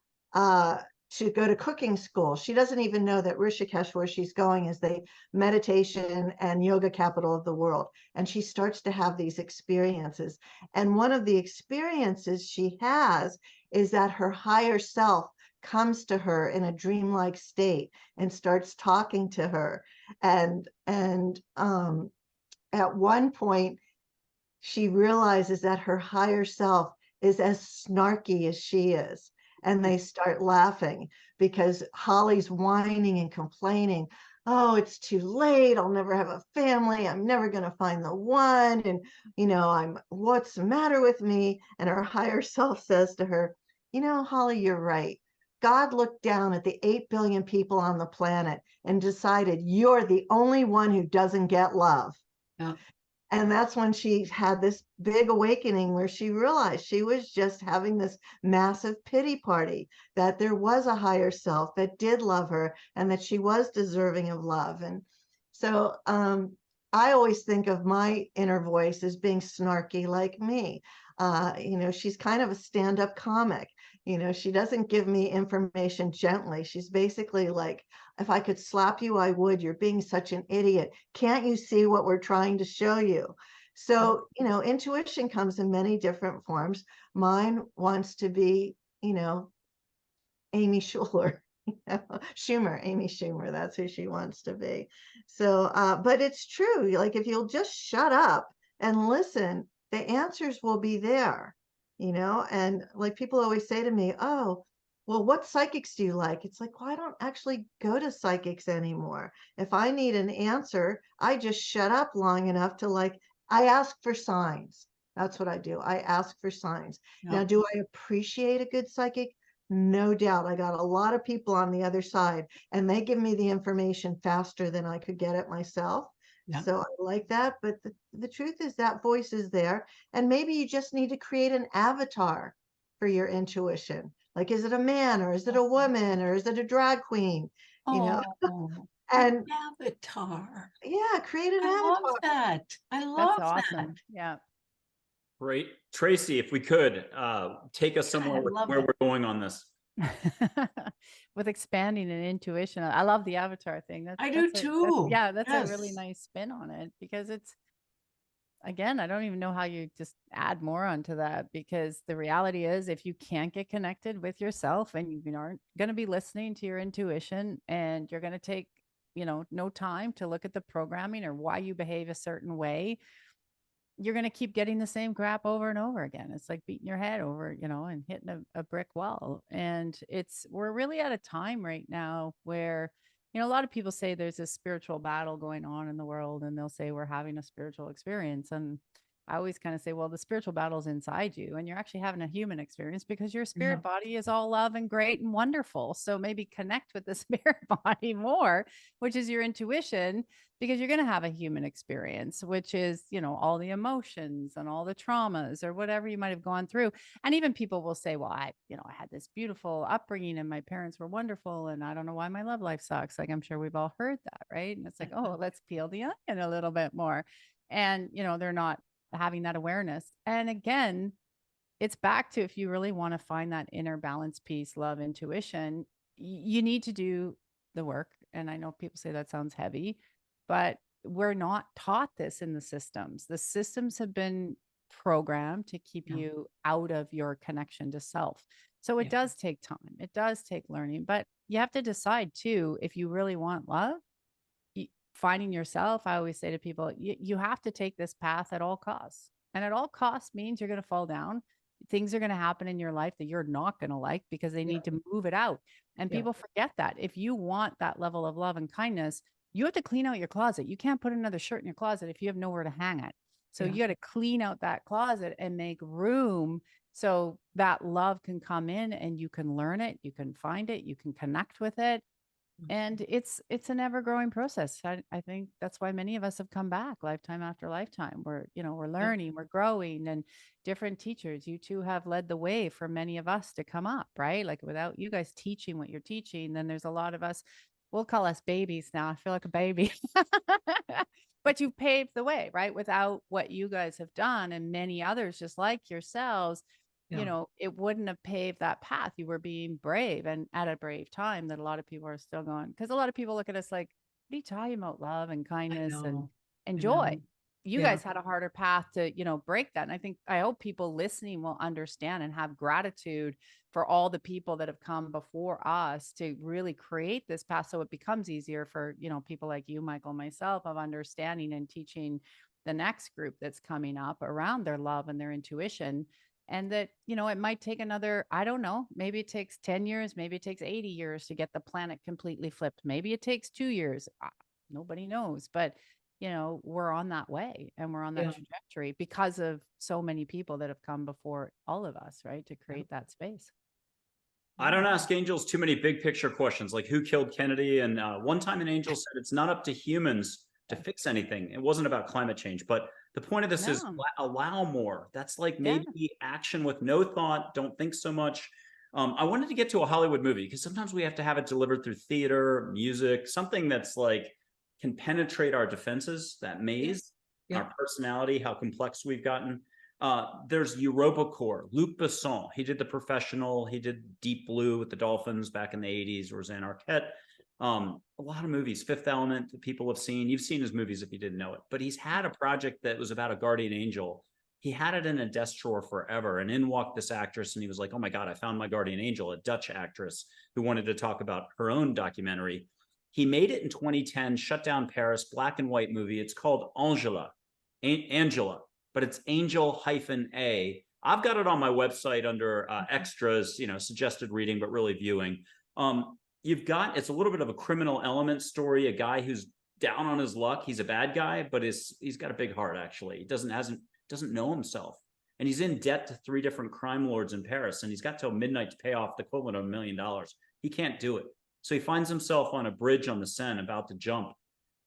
C: to go to cooking school. She doesn't even know that Rishikesh, where she's going, is the meditation and yoga capital of the world. And she starts to have these experiences. And one of the experiences she has is that her higher self comes to her in a dreamlike state and starts talking to her. And at one point, she realizes that her higher self is as snarky as she is. And they start laughing because Holly's whining and complaining. Oh, it's too late. I'll never have a family. I'm never going to find the one. And, what's the matter with me? And her higher self says to her, Holly, you're right. God looked down at the 8 billion people on the planet and decided you're the only one who doesn't get love. Yeah. And that's when she had this big awakening where she realized she was just having this massive pity party, that there was a higher self that did love her and that she was deserving of love. And so I always think of my inner voice as being snarky like me. She's kind of a stand-up comic. She doesn't give me information gently. She's basically like, if I could slap you, I would. You're being such an idiot. Can't you see what we're trying to show you? So, intuition comes in many different forms. Mine wants to be, Amy Schumer. Amy Schumer, that's who she wants to be. So, but it's true. Like, if you'll just shut up and listen, the answers will be there, and like people always say to me, oh, well, what psychics do you like? It's like, well, I don't actually go to psychics anymore. If I need an answer, I just shut up long enough to I ask for signs. That's what I do. I ask for signs. Yeah. Now, do I appreciate a good psychic? No doubt. I got a lot of people on the other side, and they give me the information faster than I could get it myself. Yeah. So I like that. But the truth is that voice is there. And maybe you just need to create an avatar for your intuition. Like, is it a man, or is it a woman, or is it a drag queen? you know,
B: Oh,
C: and
B: avatar.
C: yeah, create an
B: I love
C: avatar.
B: that. I
D: That's
B: love
D: awesome.
B: that.
D: Yeah.
A: Great. Tracy, if we could, take us
B: God,
A: somewhere
B: I
A: with
B: love
A: where
B: it.
A: we're going on this.
D: With expanding and intuition. I love the avatar thing.
B: I do too.
D: Yeah, that's a really
B: Yes.
D: nice spin on it, because it's, again, I don't even know how you just add more onto that, because the reality is, if you can't get connected with yourself and you aren't going to be listening to your intuition, and you're going to take, no time to look at the programming or why you behave a certain way, you're going to keep getting the same crap over and over again. It's like beating your head over, and hitting a brick wall. And we're really at a time right now where, a lot of people say there's a spiritual battle going on in the world, and they'll say we're having a spiritual experience. And I always kind of say, well, the spiritual battle's inside you, and you're actually having a human experience, because your spirit body is all love and great and wonderful. So maybe connect with the spirit body more, which is your intuition, because you're going to have a human experience, which is, all the emotions and all the traumas or whatever you might have gone through. And even people will say, well, I had this beautiful upbringing and my parents were wonderful, and I don't know why my love life sucks. Like, I'm sure we've all heard that, right? And it's like, oh, let's peel the onion a little bit more. And, they're not having that awareness. And again, it's back to, if you really want to find that inner balance, peace, love, intuition, you need to do the work. And I know people say that sounds heavy, but we're not taught this in the systems. The systems have been programmed to keep you out of your connection to self. So it does take time. It does take learning, but you have to decide too, if you really want love, finding yourself. I always say to people, you have to take this path at all costs. And at all costs means you're going to fall down. Things are going to happen in your life that you're not going to like, because they need to move it out. And people forget that. If you want that level of love and kindness, you have to clean out your closet. You can't put another shirt in your closet if you have nowhere to hang it. So you got to clean out that closet and make room so that love can come in, and you can learn it, you can find it, you can connect with it. And it's an ever growing process. I think that's why many of us have come back lifetime after lifetime. We're learning, we're growing, and different teachers. You two have led the way for many of us to come up, right? Like, without you guys teaching what you're teaching, then there's a lot of us, we'll call us babies now. I feel like a baby. But you paved the way, right? Without what you guys have done, and many others just like yourselves, it wouldn't have paved that path. You were being brave, and at a brave time that a lot of people are still going. Because a lot of people look at us like, what are you talking about? Love and kindness and joy. You guys had a harder path to, break that. And I hope people listening will understand and have gratitude for all the people that have come before us to really create this path, so it becomes easier for, people like you, Michael, myself, of understanding and teaching the next group that's coming up around their love and their intuition. And that, it might take another, I don't know, maybe it takes 10 years, maybe it takes 80 years to get the planet completely flipped. Maybe it takes 2 years. Nobody knows, but we're on that way, and we're on that trajectory because of so many people that have come before all of us, right? To create that space.
A: I don't ask angels too many big picture questions, like who killed Kennedy. And one time an angel said, it's not up to humans to fix anything. It wasn't about climate change, but the point of this is allow more. That's like maybe action with no thought. Don't think so much. I wanted to get to a Hollywood movie, because sometimes we have to have it delivered through theater, music, something that's like can penetrate our defenses, that maze, our personality, how complex we've gotten. There's Europa Corps, Luc Besson. He did The Professional. He did Deep Blue with the Dolphins back in the 80s, Roseanne Arquette. A lot of movies, Fifth Element, that people have seen. You've seen his movies if you didn't know it. But he's had a project that was about a guardian angel. He had it in a desk drawer forever. And in walked this actress, and he was like, oh my God, I found my guardian angel, a Dutch actress who wanted to talk about her own documentary. He made it in 2010, shut down Paris, black and white movie. It's called Angela, but it's Angel-A. I've got it on my website under extras, suggested reading, but really viewing. It's a little bit of a criminal element story, a guy who's down on his luck. He's a bad guy, but he's got a big heart, actually. He doesn't know himself. And he's in debt to 3 different crime lords in Paris, and he's got till midnight to pay off the equivalent of $1 million. He can't do it. So he finds himself on a bridge on the Seine about to jump.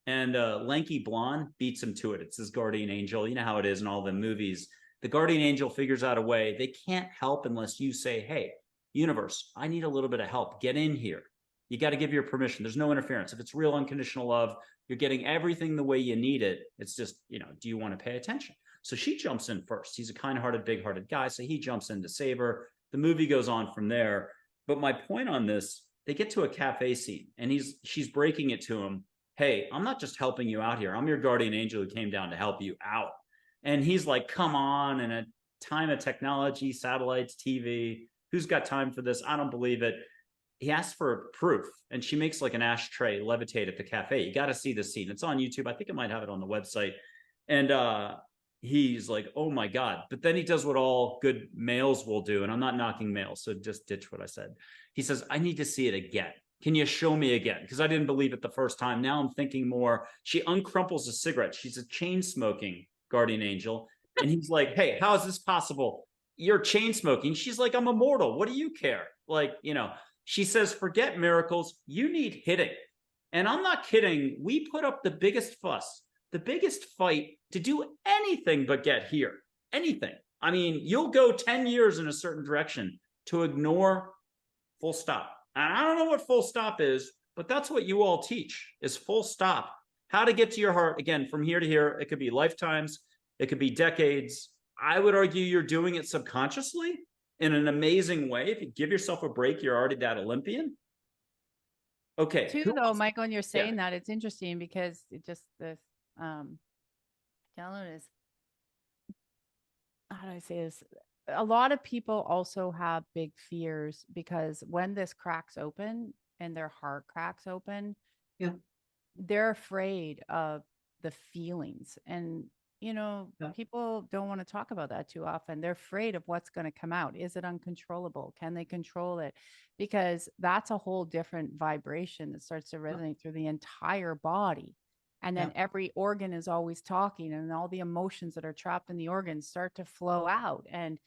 A: And lanky blonde beats him to it. It's his guardian angel. You know how it is in all the movies. The guardian angel figures out a way. They can't help unless you say, hey, universe, I need a little bit of help. Get in here. You got to give your permission. There's no interference. If it's real unconditional love, you're getting everything the way you need it. It's just, do you want to pay attention? So she jumps in first. He's a kind-hearted, big-hearted guy. So he jumps in to save her. The movie goes on from there. But my point on this, they get to a cafe scene and she's breaking it to him. Hey, I'm not just helping you out here. I'm your guardian angel who came down to help you out. And he's like, come on, in a time of technology, satellites, TV, who's got time for this? I don't believe it. He asks for proof, and she makes like an ashtray levitate at the cafe. You got to see this scene. It's on YouTube. I think I might have it on the website. And he's like, oh my God. But then he does what all good males will do. And I'm not knocking males, so just ditch what I said. He says, I need to see it again. Can you show me again? Because I didn't believe it the first time. Now I'm thinking more. She uncrumples a cigarette. She's a chain smoking guardian angel. And he's like, hey, how is this possible? You're chain smoking. She's like, I'm immortal. What do you care? Like, she says, forget miracles. You need hitting. And I'm not kidding. We put up the biggest fuss, the biggest fight to do anything but get here. Anything. I mean, you'll go 10 years in a certain direction to ignore full stop. And I don't know what full stop is, but that's what you all teach, is full stop. How to get to your heart, again, from here to here. It could be lifetimes. It could be decades. I would argue you're doing it subconsciously in an amazing way. If you give yourself a break, you're already that Olympian. Okay.
D: Too, though, Michael, when you're saying that, it's interesting because it just this download is, how do I say this? A lot of people also have big fears because when this cracks open and their heart cracks open, they're afraid of the feelings. And, people don't want to talk about that too often. They're afraid of what's going to come out. Is it uncontrollable? Can they control it? Because that's a whole different vibration that starts to resonate through the entire body. And then every organ is always talking, and all the emotions that are trapped in the organs start to flow out. And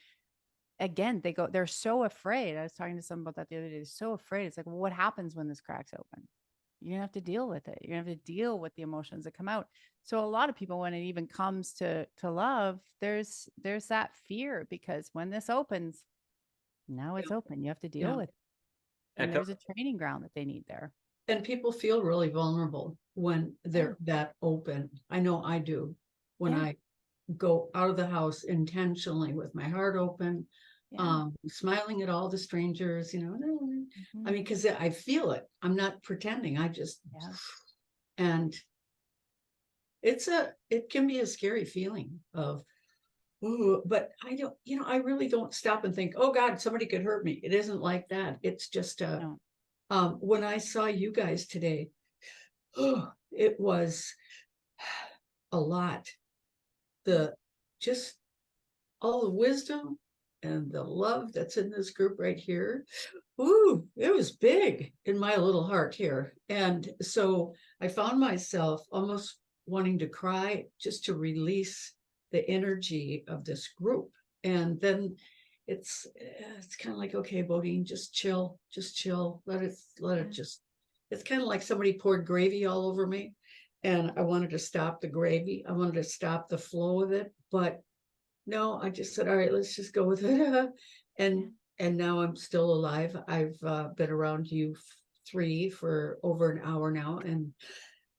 D: again, they're so afraid. I was talking to someone about that the other day. They're so afraid. It's like, well, what happens when this cracks open? You're gonna have to deal with it. You're gonna have to deal with the emotions that come out. So a lot of people, when it even comes to love, there's that fear, because when this opens, now it's open. You have to deal with it. And there's a training ground that they need there.
B: And people feel really vulnerable when they're that open. I know I do. When I go out of the house intentionally with my heart open, smiling at all the strangers, I mean, because I feel it. I'm not pretending. I just, and it can be a scary feeling of, ooh, but I don't, I really don't stop and think, oh God, somebody could hurt me. It isn't like that. It's just, when I saw you guys today, it was a lot. Just all the wisdom and the love that's in this group right here. Ooh, it was big in my little heart here. And so I found myself almost wanting to cry just to release the energy of this group. And then it's kind of like, okay, Bodine, just chill. Let it just, it's kind of like somebody poured gravy all over me. And I wanted to stop the gravy. I wanted to stop the flow of it. But no, I just said, all right, let's just go with it. And now I'm still alive. I've been around you three for over an hour now, and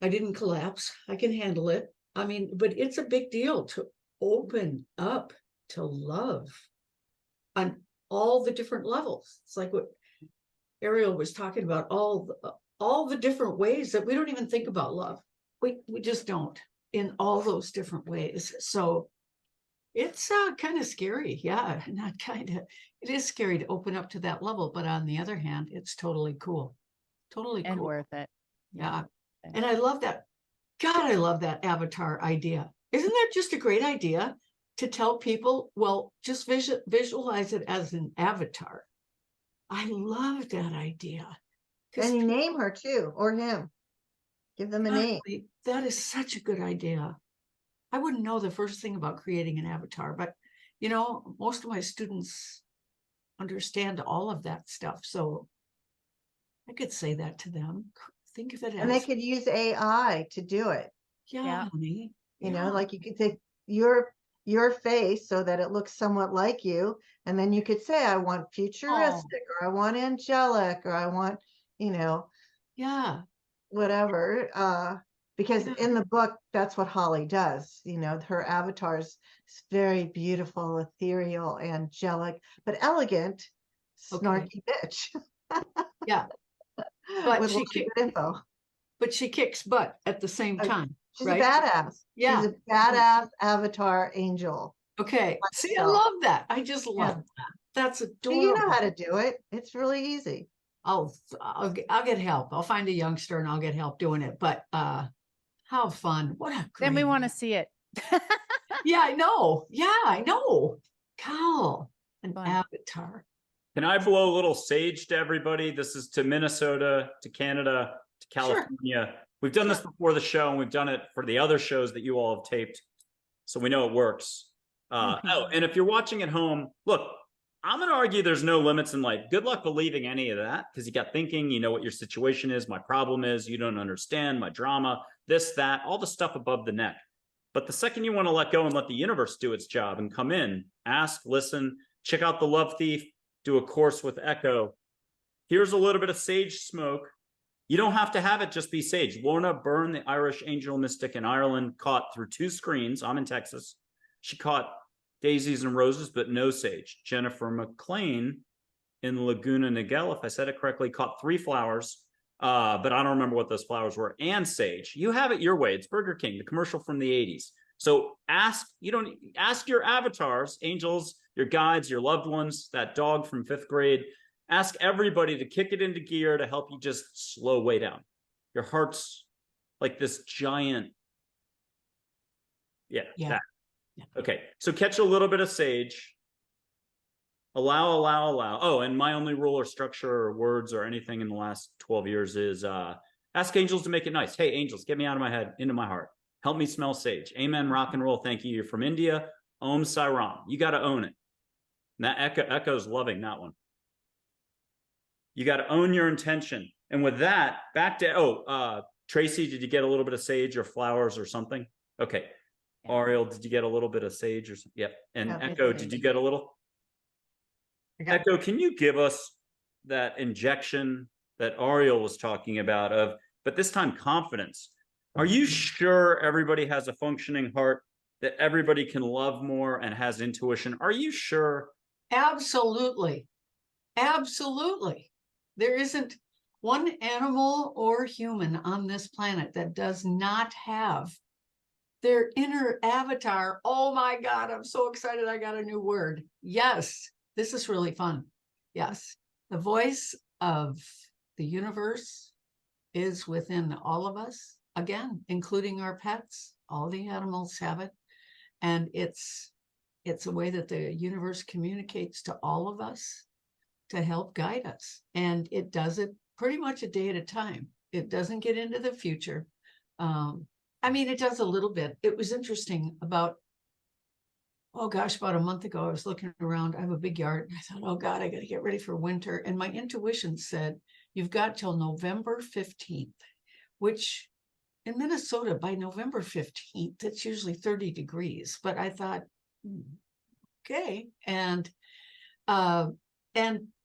B: I didn't collapse. I can handle it. I mean, but it's a big deal to open up to love on all the different levels. It's like what Arielle was talking about, all the different ways that we don't even think about love. We just don't, in all those different ways. So it's kind of scary. Yeah, not kind of. It is scary to open up to that level. But on the other hand, it's totally cool. Totally
D: and
B: cool.
D: worth it.
B: Yeah. And I love that. God, I love that avatar idea. Isn't that just a great idea to tell people, well, just visualize it as an avatar? I love that idea.
C: And you name her too, or him. Give them a name.
B: That is such a good idea. I wouldn't know the first thing about creating an avatar, but most of my students understand all of that stuff. So I could say that to them. Think of it as,
C: and they could use AI to do it.
B: Yeah, honey.
C: Like you could take your face so that it looks somewhat like you, and then you could say, I want futuristic, or I want angelic, or I want you know,
B: Yeah.
C: whatever. Because
B: Yeah.
C: in the book, that's what Holly does. You know, her avatar's very beautiful, ethereal, angelic, but elegant,
B: Okay.
C: snarky bitch
B: Yeah. But
C: with
B: she
C: lots of good info.
B: but she kicks butt at the same
C: Oh,
B: time.
C: She's
B: right?
C: a badass.
B: Yeah.
C: She's a badass avatar angel.
B: Okay. See, I
C: So,
B: love that. I just love
C: yeah.
B: that. That's
C: So
B: adorable.
C: you know how to do it. It's really easy.
B: I'll get help. I'll find a youngster and I'll get help doing it. But how fun. What a great.
D: Then we want to see it.
B: Yeah, I know. Yeah, I know. Cowl, an
D: Fun.
B: avatar.
A: Can I blow a little sage to everybody? This is to Minnesota, to Canada, to
B: Sure.
A: California. We've done this before the show, and we've done it for the other shows that you all have taped. So we know it works. Oh, and if you're watching at home, look, I'm going to argue there's no limits in life. Good luck believing any of that, because you got thinking, you know what your situation is. My problem is you don't understand my drama, this, that, all the stuff above the neck. But the second you want to let go and let the universe do its job and come in, ask, listen, check out The Love Thief, do a course with Echo. Here's a little bit of sage smoke. You don't have to have it just be sage. Lorna Byrne, the Irish angel mystic in Ireland, caught through 2 screens. I'm in Texas. She caught daisies and roses, but no sage. Jennifer McLean in Laguna Niguel, if I said it correctly, caught 3 flowers, but I don't remember what those flowers were, and sage. You have it your way. It's Burger King, the commercial from the 80s. So ask your avatars, angels, your guides, your loved ones, that dog from 5th grade. Ask everybody to kick it into gear to help you just slow way down. Your heart's like this giant. Yeah.
B: Yeah.
A: Okay. So catch a little bit of sage. Allow. Oh, and my only rule or structure or words or anything in the last 12 years is ask angels to make it nice. Hey, angels, get me out of my head, into my heart. Help me smell sage. Amen. Rock and roll. Thank you. You're from India. Om Sai Ram. You got to own it. And that Echo's loving that one. You got to own your intention. And with that, back to, Tracy, did you get a little bit of sage or flowers or something? Okay.
D: Yeah.
A: Arielle, did you get a little bit of sage or something? Yep. And
C: Yeah,
A: Echo,
C: sage.
A: did you get a little? Echo, can you give us that injection that Arielle was talking about but this time confidence? Are you sure everybody has a functioning heart, that everybody can love more and has intuition? Are you sure?
B: Absolutely. Absolutely. There isn't one animal or human on this planet that does not have their inner avatar. Oh my God, I'm so excited. I got a new word. Yes, this is really fun. Yes, the voice of the universe is within all of us, again, including our pets. All the animals have it. And it's a way that the universe communicates to all of us to help guide us. And it does it pretty much a day at a time. It doesn't get into the future. I mean, it does a little bit. It was interesting about a month ago, I was looking around. I have a big yard. And I thought, oh God, I got to get ready for winter. And my intuition said, you've got till November 15th, which in Minnesota by November 15th, it's usually 30 degrees. But I thought, okay. And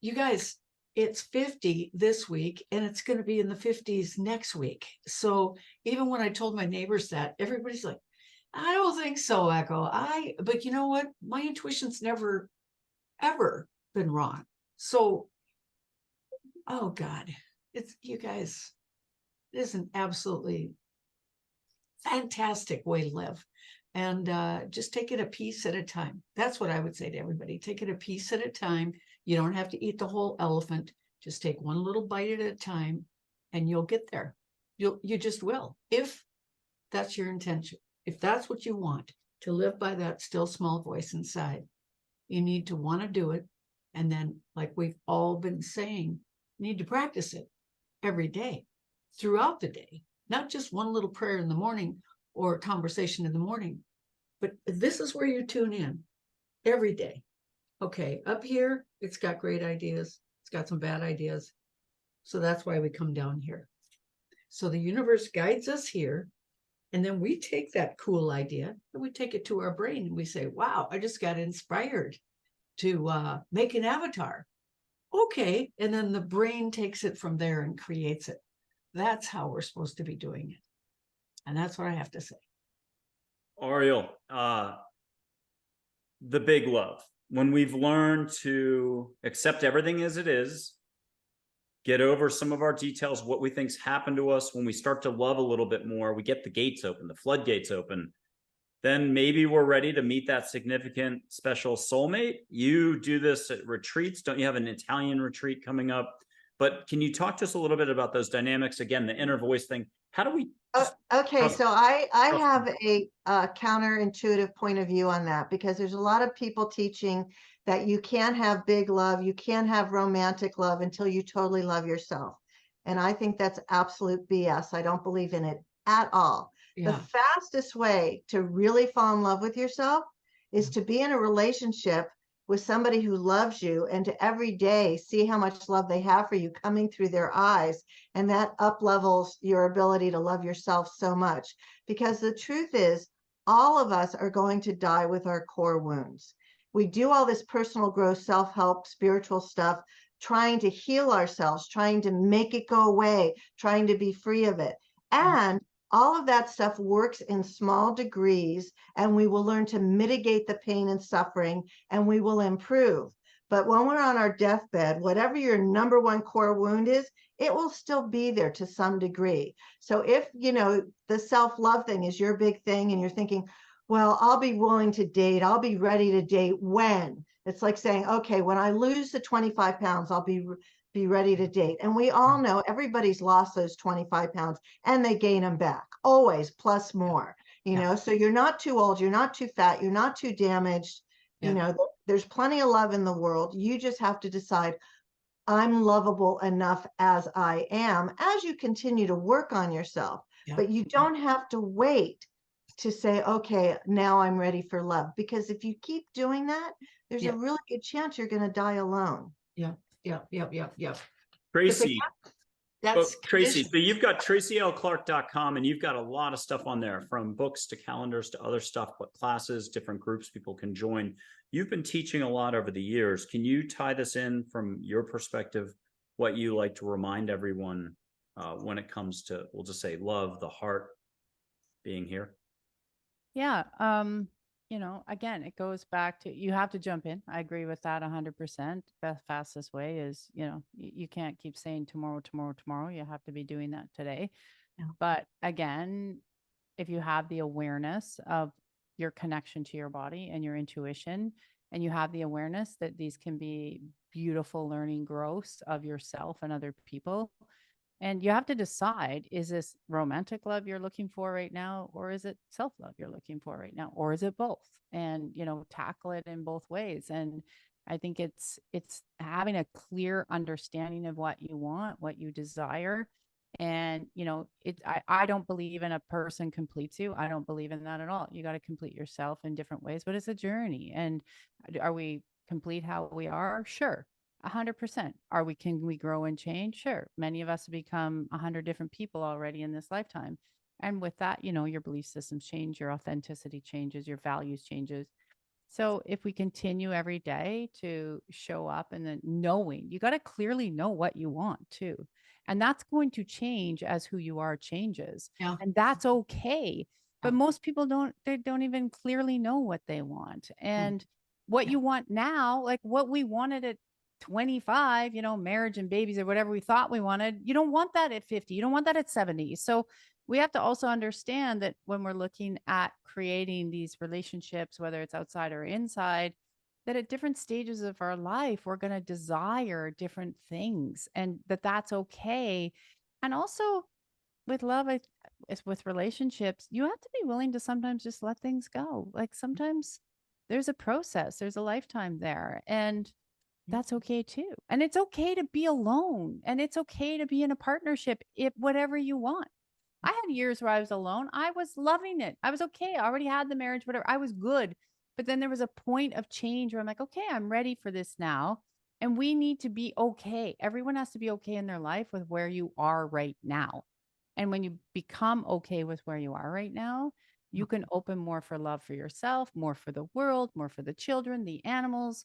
B: you guys, it's 50 this week, and it's going to be in the 50s next week. So even when I told my neighbors that, everybody's like, I don't think so, Echo. But you know what? My intuition's never, ever been wrong. So, oh God, you guys, it is an absolutely fantastic way to live. And just take it a piece at a time. That's what I would say to everybody. Take it a piece at a time. You don't have to eat the whole elephant. Just take one little bite at a time, and you'll get there. You just will, if that's your intention. If that's what you want, to live by that still small voice inside, you need to want to do it. And then, like we've all been saying, you need to practice it every day, throughout the day, not just one little prayer in the morning or a conversation in the morning, but this is where you tune in every day. Okay, up here, it's got great ideas. It's got some bad ideas. So that's why we come down here. So the universe guides us here. And then we take that cool idea and we take it to our brain and we say, wow, I just got inspired to make an avatar. okay. And then the brain takes it from there and creates it. That's how we're supposed to be doing it. And that's what I have to say.
A: Arielle, the big love. When we've learned to accept everything as it is, get over some of our details, what we think's happened to us, when we start to love a little bit more, we get the gates open, the floodgates open, then maybe we're ready to meet that significant special soulmate. You do this at retreats. Don't you have an Italian retreat coming up? But can you talk to us a little bit about those dynamics? Again, the inner voice thing. How do we just
C: Okay,
A: trust-
C: so I
A: trust
C: have
A: them?
C: a counterintuitive point of view on that, because there's a lot of people teaching that you can't have big love, you can't have romantic love until you totally love yourself. And I think that's absolute BS. I don't believe in it at all. The
B: Yeah.
C: fastest way to really fall in love with yourself is to be in a relationship with somebody who loves you, and to every day see how much love they have for you coming through their eyes. And that up levels your ability to love yourself so much, because the truth is, all of us are going to die with our core wounds. We do all this personal growth, self-help, spiritual stuff, trying to heal ourselves, trying to make it go away, trying to be free of it. And all of that stuff works in small degrees, and we will learn to mitigate the pain and suffering, and we will improve. But when we're on our deathbed, whatever your number one core wound is, it will still be there to some degree. So if, the self-love thing is your big thing and you're thinking, well, I'll be willing to date, I'll be ready to date when? It's like saying, okay, when I lose the 25 pounds, I'll be ready to date. And we all know everybody's lost those 25 pounds and they gain them back, always plus more, so you're not too old, you're not too fat, you're not too damaged. There's plenty of love in the world. You just have to decide, I'm lovable enough as I am, as you continue to work on yourself. But you don't have to wait to say, okay, now I'm ready for love. Because if you keep doing that, there's a really good chance you're going to die alone.
B: Yep.
A: Tracy,
B: That's
A: Tracy, so you've got tracyLclark.com, and you've got a lot of stuff on there, from books to calendars to other stuff, what classes, different groups people can join. You've been teaching a lot over the years. Can you tie this in from your perspective, what you like to remind everyone when it comes to, we'll just say, love, the heart being here?
D: Yeah. Again, it goes back to, you have to jump in. I agree with that 100%. The fastest way is, you can't keep saying tomorrow. You have to be doing that today.
B: Yeah.
D: But again, if you have the awareness of your connection to your body and your intuition, and you have the awareness that these can be beautiful learning growths of yourself and other people, and you have to decide, is this romantic love you're looking for right now? Or is it self-love you're looking for right now? Or is it both? And, tackle it in both ways. And I think it's having a clear understanding of what you want, what you desire. And, I don't believe in a person completes you. I don't believe in that at all. You got to complete yourself in different ways, but it's a journey. And are we complete how we are? Sure. 100%. Can we grow and change? Sure. Many of us have become 100 different people already in this lifetime. And with that, your belief systems change, your authenticity changes, your values changes. So if we continue every day to show up, and then knowing, you got to clearly know what you want too. And that's going to change as who you are changes.
B: Yeah.
D: And that's okay. But most people don't even clearly know what they want. And what you want now, like what we wanted at 25, marriage and babies or whatever we thought we wanted, you don't want that at 50. You don't want that at 70. So we have to also understand that when we're looking at creating these relationships, whether it's outside or inside, that at different stages of our life, we're going to desire different things, and that's okay. And also with love, with relationships, you have to be willing to sometimes just let things go. Like sometimes there's a process, there's a lifetime there, and that's okay too. And it's okay to be alone, and it's okay to be in a partnership, if whatever you want. I had years where I was alone. I was loving it. I was okay. I already had the marriage, whatever. I was good. But then there was a point of change where I'm like, okay, I'm ready for this now. And we need to be okay. Everyone has to be okay in their life with where you are right now. And when you become okay with where you are right now, you can open more for love for yourself, more for the world, more for the children, the animals,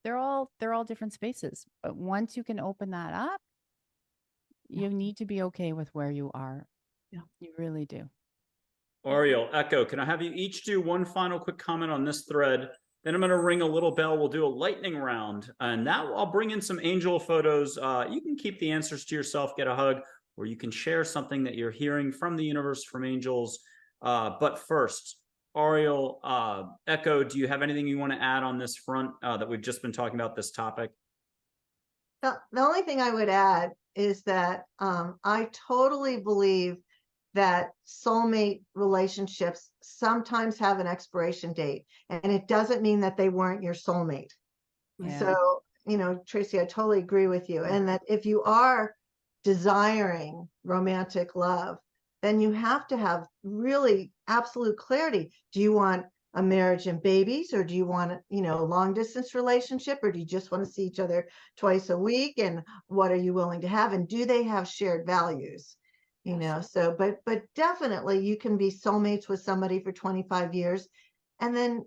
D: they're all different spaces. But once you can open that up,
B: Yeah.
D: you need to be okay with where you are.
B: Yeah.
D: You really do.
A: Arielle, Echo, can I have you each do one final quick comment on this thread? Then I'm going to ring a little bell. We'll do a lightning round. And now I'll bring in some angel photos. You can keep the answers to yourself, get a hug, or you can share something that you're hearing from the universe, from angels. But first, Arielle, Echo, do you have anything you want to add on this front that we've just been talking about, this topic?
C: The only thing I would add is that I totally believe that soulmate relationships sometimes have an expiration date, and it doesn't mean that they weren't your soulmate.
D: Yeah.
C: So, Tracy, I totally agree with you. And that if you are desiring romantic love, then you have to have really absolute clarity. Do you want a marriage and babies, or do you want, a long distance relationship, or do you just want to see each other twice a week? And what are you willing to have? And do they have shared values? So, but definitely you can be soulmates with somebody for 25 years. And then,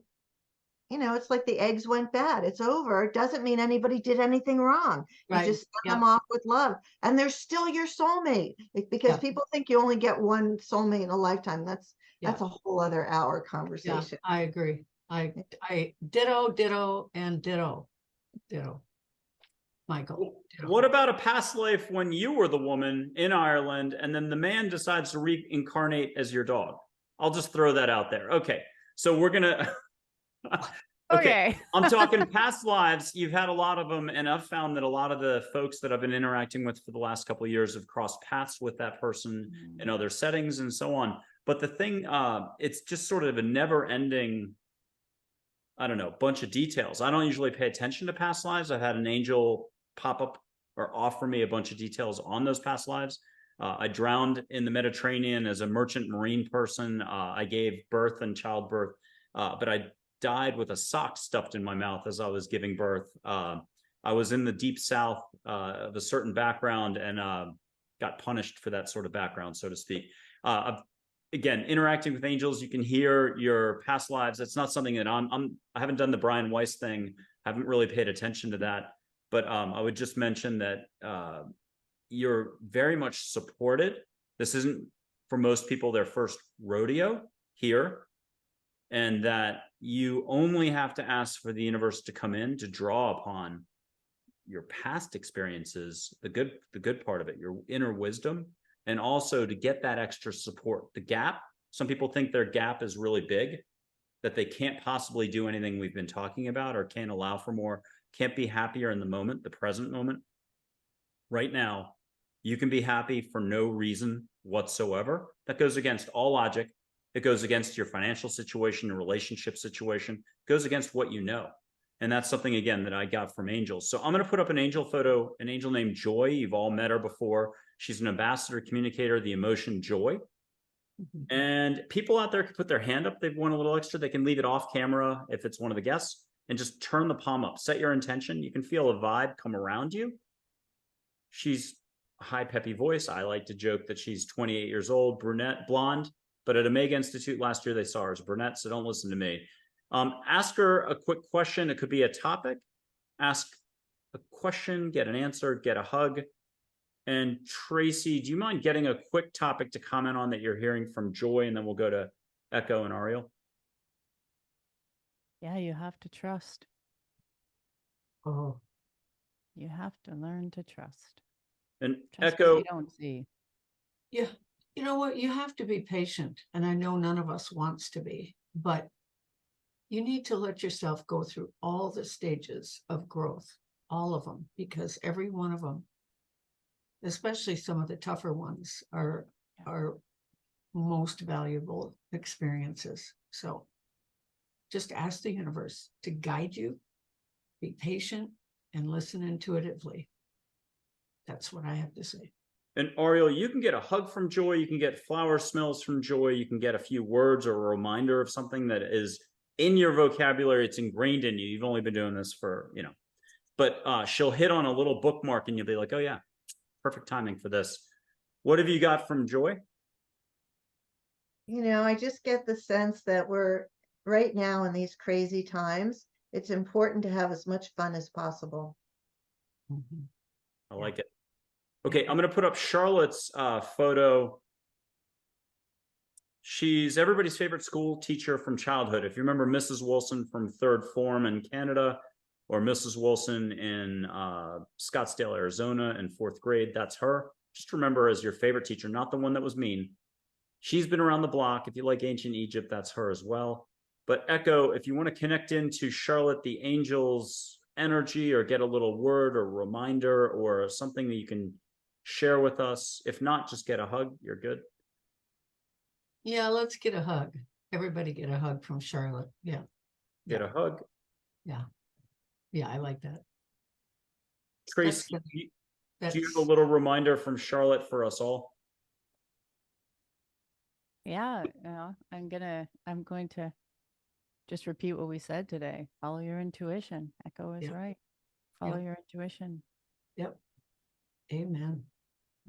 C: it's like the eggs went bad. It's over. It doesn't mean anybody did anything wrong. You
B: Right.
C: just set
B: Yeah.
C: them off with love, and they're still your soulmate, because
B: Yeah.
C: people think you only get one soulmate in a lifetime. That's
B: Yeah.
C: a whole other hour
B: Yeah,
C: conversation.
B: I agree. I ditto, and ditto. Michael. ditto.
A: What about a past life when you were the woman in Ireland and then the man decides to reincarnate as your dog? I'll just throw that out there. Okay. So we're going to.
D: Okay.
A: I'm talking past lives. You've had a lot of them. And I've found that a lot of the folks that I've been interacting with for the last couple of years have crossed paths with that person in other settings and so on. But the thing, it's just sort of a never ending, I don't know, bunch of details. I don't usually pay attention to past lives. I've had an angel pop up or offer me a bunch of details on those past lives. I drowned in the Mediterranean as a merchant marine person. I gave birth and childbirth, but I died with a sock stuffed in my mouth as I was giving birth. I was in the deep south of a certain background and got punished for that sort of background, so to speak. Again, interacting with angels, you can hear your past lives. It's not something that I haven't done the Brian Weiss thing. Haven't really paid attention to that. But I would just mention that you're very much supported. This isn't, for most people, their first rodeo here. And that you only have to ask for the universe to come in to draw upon your past experiences, the good part of it, your inner wisdom, and also to get that extra support. The gap, some people think their gap is really big, that they can't possibly do anything we've been talking about, or can't allow for more, can't be happier in the moment, the present moment. Right now, you can be happy for no reason whatsoever. That goes against all logic. It goes against your financial situation, your relationship situation. It goes against what you know. And that's something, again, that I got from angels. So I'm going to put up an angel photo, an angel named Joy. You've all met her before. She's an ambassador communicator, the emotion joy. And people out there can put their hand up. They've won a little extra. They can leave it off camera if it's one of the guests and just turn the palm up. Set your intention. You can feel a vibe come around you. She's a high, peppy voice. I like to joke that she's 28 years old, brunette, blonde. But at Omega Institute last year, they saw her as brunette, so don't listen to me. Ask her a quick question. It could be a topic. Ask a question, get an answer, get a hug. And Tracy, do you mind getting a quick topic to comment on that you're hearing from Joy? And then we'll go to Echo and Arielle.
D: Yeah, you have to trust.
B: Oh,
D: You have to learn to trust.
A: And
D: Trust what
A: Echo,
D: you don't see.
B: yeah. You know what? You have to be patient. And I know none of us wants to be, but you need to let yourself go through all the stages of growth, all of them, because every one of them, especially some of the tougher ones, are most valuable experiences. So just ask the universe to guide you, be patient, and listen intuitively. That's what I have to say.
A: And Arielle, you can get a hug from Joy. You can get flower smells from Joy. You can get a few words or a reminder of something that is in your vocabulary. It's ingrained in you. You've only been doing this for, but she'll hit on a little bookmark and you'll be like, oh yeah, perfect timing for this. What have you got from Joy?
C: I just get the sense that we're right now in these crazy times, It's important to have as much fun as possible.
B: Mhm.
A: I like it. Okay, I'm going to put up Charlotte's photo. She's everybody's favorite school teacher from childhood. If you remember Mrs. Wilson from third form in Canada, or Mrs. Wilson in Scottsdale, Arizona in fourth grade, that's her. Just remember as your favorite teacher, not the one that was mean. She's been around the block. If you like ancient Egypt, that's her as well. But Echo, if you want to connect into Charlotte, the angel's energy, or get a little word or reminder or something that you can share with us. If not, just get a hug. You're good.
B: Yeah, let's get a hug. Everybody get a hug from Charlotte. Yeah.
A: Get a hug.
B: Yeah. Yeah, I like that.
A: Tracy,
B: That's-
A: do you
B: That's
A: have a little reminder from Charlotte for us all?
D: Yeah, I'm going to just repeat what we said today. Follow your intuition. Echo is
B: Yeah.
D: right. Follow
B: Yeah.
D: your intuition.
B: Yep. Amen.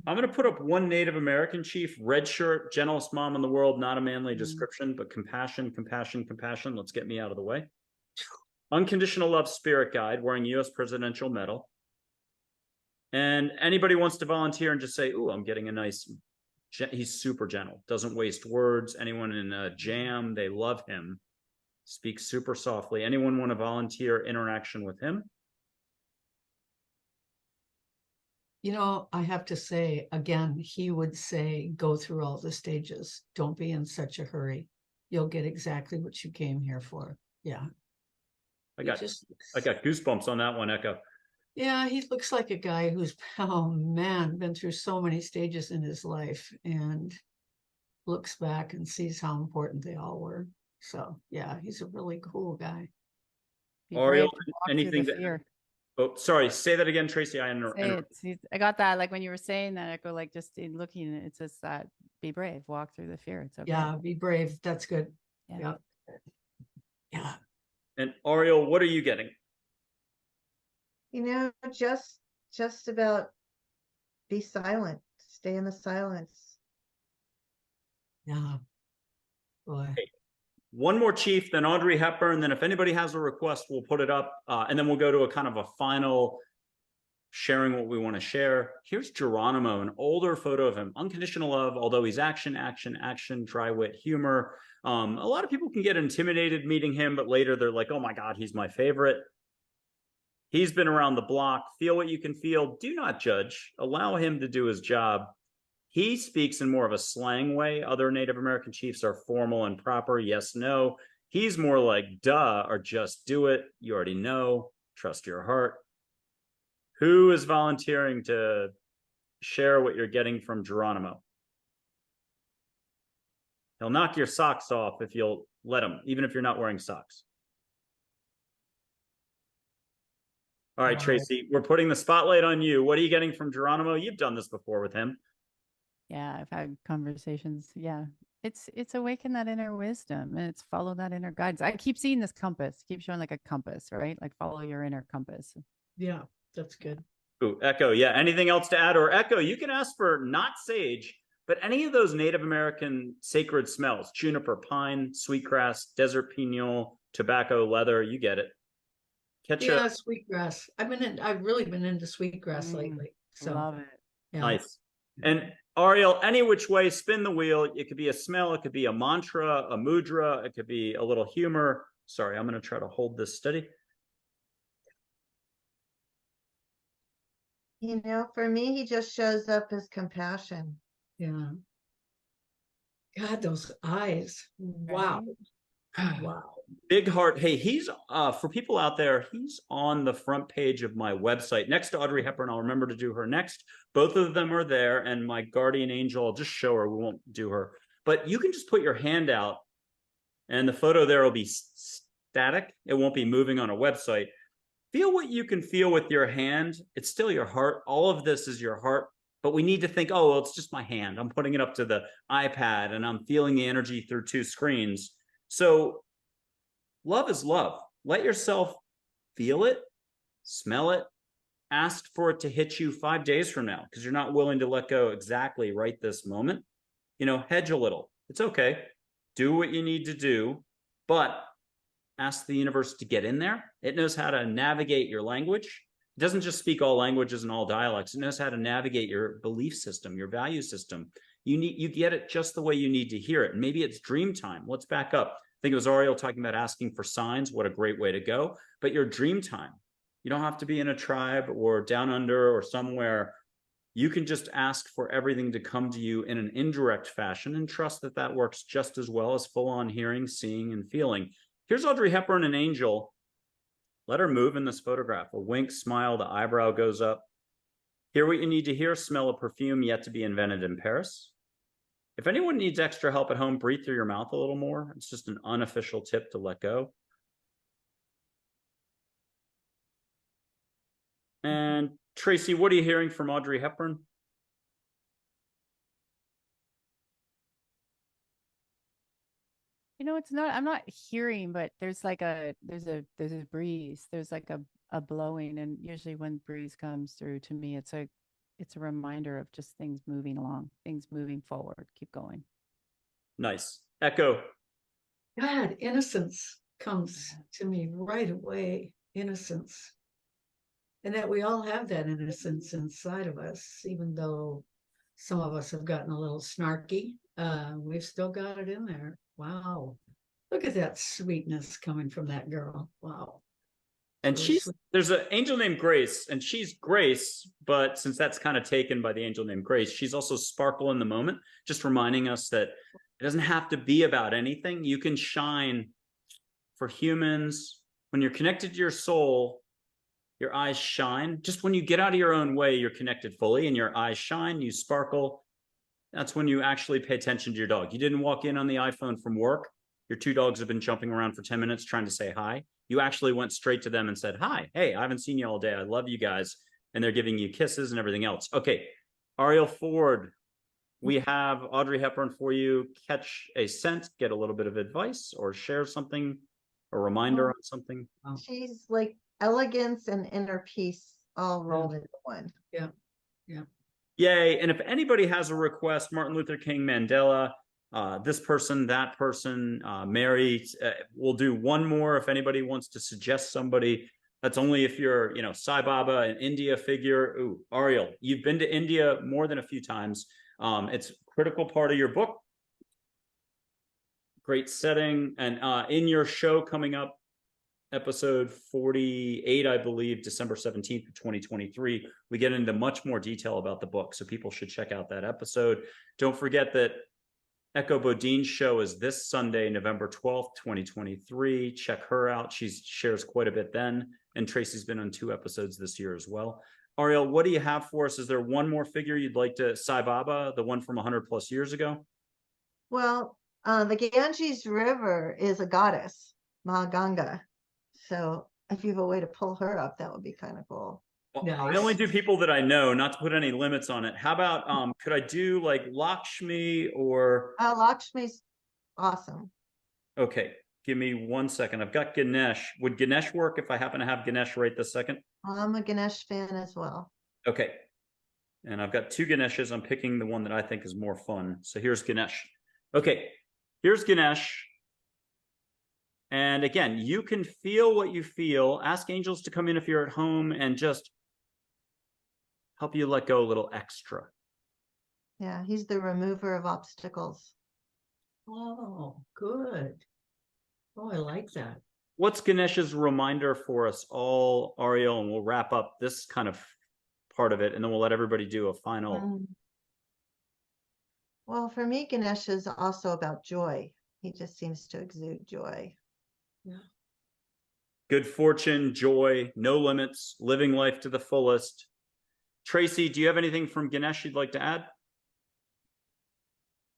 A: I'm going to put up one Native American chief, red shirt, gentlest mom in the world, not a manly description, but compassion, compassion, compassion. Let's get me out of the way. Unconditional love spirit guide, wearing U.S. presidential medal. And anybody wants to volunteer and just say, ooh, I'm getting a nice, he's super gentle, doesn't waste words. Anyone in a jam, they love him. Speaks super softly. Anyone want to volunteer interaction with him?
B: You know, I have to say, again, he would say, go through all the stages. Don't be in such a hurry. You'll get exactly what you came here for. Yeah.
A: I
B: He
A: got
B: just,
A: goosebumps on that one, Echo.
B: yeah, he looks like a guy who's, oh man, been through so many stages in his life and looks back and sees how important they all were. So yeah, he's a really cool guy.
D: Be
A: Arielle,
D: brave to walk through
A: anything
D: the
A: that,
D: fear.
A: oh, sorry, say that again, Tracy.
D: Say it. See, I got that. Like when you were saying that, Echo, like just in looking, it's just that be brave, walk through the fear. It's okay.
B: Yeah, be brave. That's good.
D: Yeah.
B: Yeah. Yeah.
A: And Arielle, what are you getting?
C: You know, just about be silent, stay in the silence.
B: Yeah. Boy.
A: One more chief, then Audrey Hepburn. Then if anybody has a request, we'll put it up. And then we'll go to a kind of a final sharing what we want to share. Here's Geronimo, an older photo of him. Unconditional love, although he's action, action, action, dry wit, humor. A lot of people can get intimidated meeting him, but later they're like, oh my God, he's my favorite. He's been around the block. Feel what you can feel. Do not judge. Allow him to do his job. He speaks in more of a slang way. Other Native American chiefs are formal and proper. Yes, no. He's more like duh, or just do it. You already know. Trust your heart. Who is volunteering to share what you're getting from Geronimo? He'll knock your socks off if you'll let him, even if you're not wearing socks. All right, Tracy, we're putting the spotlight on you. What are you getting from Geronimo? You've done this before with him.
D: Yeah, I've had conversations. Yeah. It's awaken that inner wisdom and it's follow that inner guidance. I keep seeing this compass, keep showing like a compass, right? Like follow your inner compass.
B: Yeah, that's good.
A: Ooh, Echo, yeah. Anything else to add? Or Echo, you can ask for not sage, but any of those Native American sacred smells: juniper, pine, sweetgrass, desert pignol, tobacco, leather. You get it. Catch
B: Yeah, sweetgrass. I've really been into sweetgrass
D: Mm,
B: lately. So
D: Love it.
B: yeah.
A: nice. And Arielle, any which way, spin the wheel. It could be a smell, it could be a mantra, a mudra, it could be a little humor. Sorry, I'm going to try to hold this steady.
C: You know, for me, he just shows up as compassion.
B: Yeah. God, those eyes. Wow. Wow.
A: Big heart. Hey, he's for people out there, he's on the front page of my website next to Audrey Hepburn. I'll remember to do her next. Both of them are there, and my guardian angel, I'll just show her. We won't do her, but you can just put your hand out and the photo there will be static. It won't be moving on a website. Feel what you can feel with your hand. It's still your heart. All of this is your heart, but we need to think, oh, well, it's just my hand. I'm putting it up to the iPad and I'm feeling the energy through two screens. So love is love. Let yourself feel it, smell it, ask for it to hit you 5 days from now because you're not willing to let go exactly right this moment. You know, hedge a little. It's okay. Do what you need to do, but ask the universe to get in there. It knows how to navigate your language. It doesn't just speak all languages and all dialects. It knows how to navigate your belief system, your value system. You get it just the way you need to hear it. And maybe it's dream time. Let's back up. I think it was Arielle talking about asking for signs. What a great way to go. But your dream time, you don't have to be in a tribe or down under or somewhere. You can just ask for everything to come to you in an indirect fashion and trust that that works just as well as full-on hearing, seeing, and feeling. Here's Audrey Hepburn, an angel. Let her move in this photograph. A wink, smile, the eyebrow goes up. Hear what you need to hear, smell a perfume yet to be invented in Paris. If anyone needs extra help at home, breathe through your mouth a little more. It's just an unofficial tip to let go. And Tracy, what are you hearing from Audrey Hepburn?
D: You know, it's not, I'm not hearing, but there's like there's a breeze. There's like a blowing. And usually when breeze comes through, to me, it's a reminder of just things moving along, things moving forward. Keep going.
A: Nice. Echo.
B: God, innocence comes to me right away. Innocence. And that we all have that innocence inside of us, even though some of us have gotten a little snarky. We've still got it in there. Wow. Look at that sweetness coming from that girl. Wow.
A: And
B: Really
A: there's an angel named Grace, and she's Grace, but since that's kind of taken by the angel named Grace, she's also sparkle in the moment, just reminding us that it doesn't have to be about anything. You can shine. For humans, when you're connected to your soul, your eyes shine. Just when you get out of your own way, you're connected fully and your eyes shine, you sparkle. That's when you actually pay attention to your dog. You didn't walk in on the iPhone from work. Your two dogs have been jumping around for 10 minutes trying to say hi. You actually went straight to them and said, hi, hey, I haven't seen you all day. I love you guys. And they're giving you kisses and everything else. Okay, Arielle Ford, we have Audrey Hepburn for you. Catch a scent, get a little bit of advice, or share something, a reminder on something.
C: She's like elegance and inner peace all rolled into one.
B: Yeah. Yeah.
A: Yay. And if anybody has a request, Martin Luther King, Mandela, this person, that person, Mary, we'll do one more if anybody wants to suggest somebody. That's only if you're, Sai Baba, an India figure. Ooh, Arielle, you've been to India more than a few times. It's a critical part of your book. Great setting. And in your show coming up, episode 48, I believe, December 17th of 2023, we get into much more detail about the book. So people should check out that episode. Don't forget that Echo Bodine's show is this Sunday, November 12th, 2023. Check her out. She shares quite a bit then. And Tracy's been on 2 episodes this year as well. Arielle, what do you have for us? Is there one more figure you'd like to, Sai Baba, the one from 100 plus years ago?
C: Well, the Ganges River is a goddess, Ma Ganga. So if you have a way to pull her up, that would be kind of cool.
A: Well,
B: Nice.
A: I only do people that I know, not to put any limits on it. How about, could I do like Lakshmi or?
C: Lakshmi's awesome.
A: Okay, give me 1 second. I've got Ganesh. Would Ganesh work if I happen to have Ganesh right this second?
C: I'm a Ganesh fan as well.
A: Okay. And I've got 2 Ganeshes. I'm picking the one that I think is more fun. So here's Ganesh. Okay, here's Ganesh. And again, you can feel what you feel. Ask angels to come in if you're at home and just help you let go a little extra.
C: Yeah, he's the remover of obstacles.
B: Oh, good. Oh, I like that.
A: What's Ganesh's reminder for us all, Arielle? And we'll wrap up this kind of part of it, and then we'll let everybody do a final.
C: Well, for me, Ganesh is also about joy. He just seems to exude joy.
B: Yeah.
A: Good fortune, joy, no limits, living life to the fullest. Tracy, do you have anything from Ganesh you'd like to add?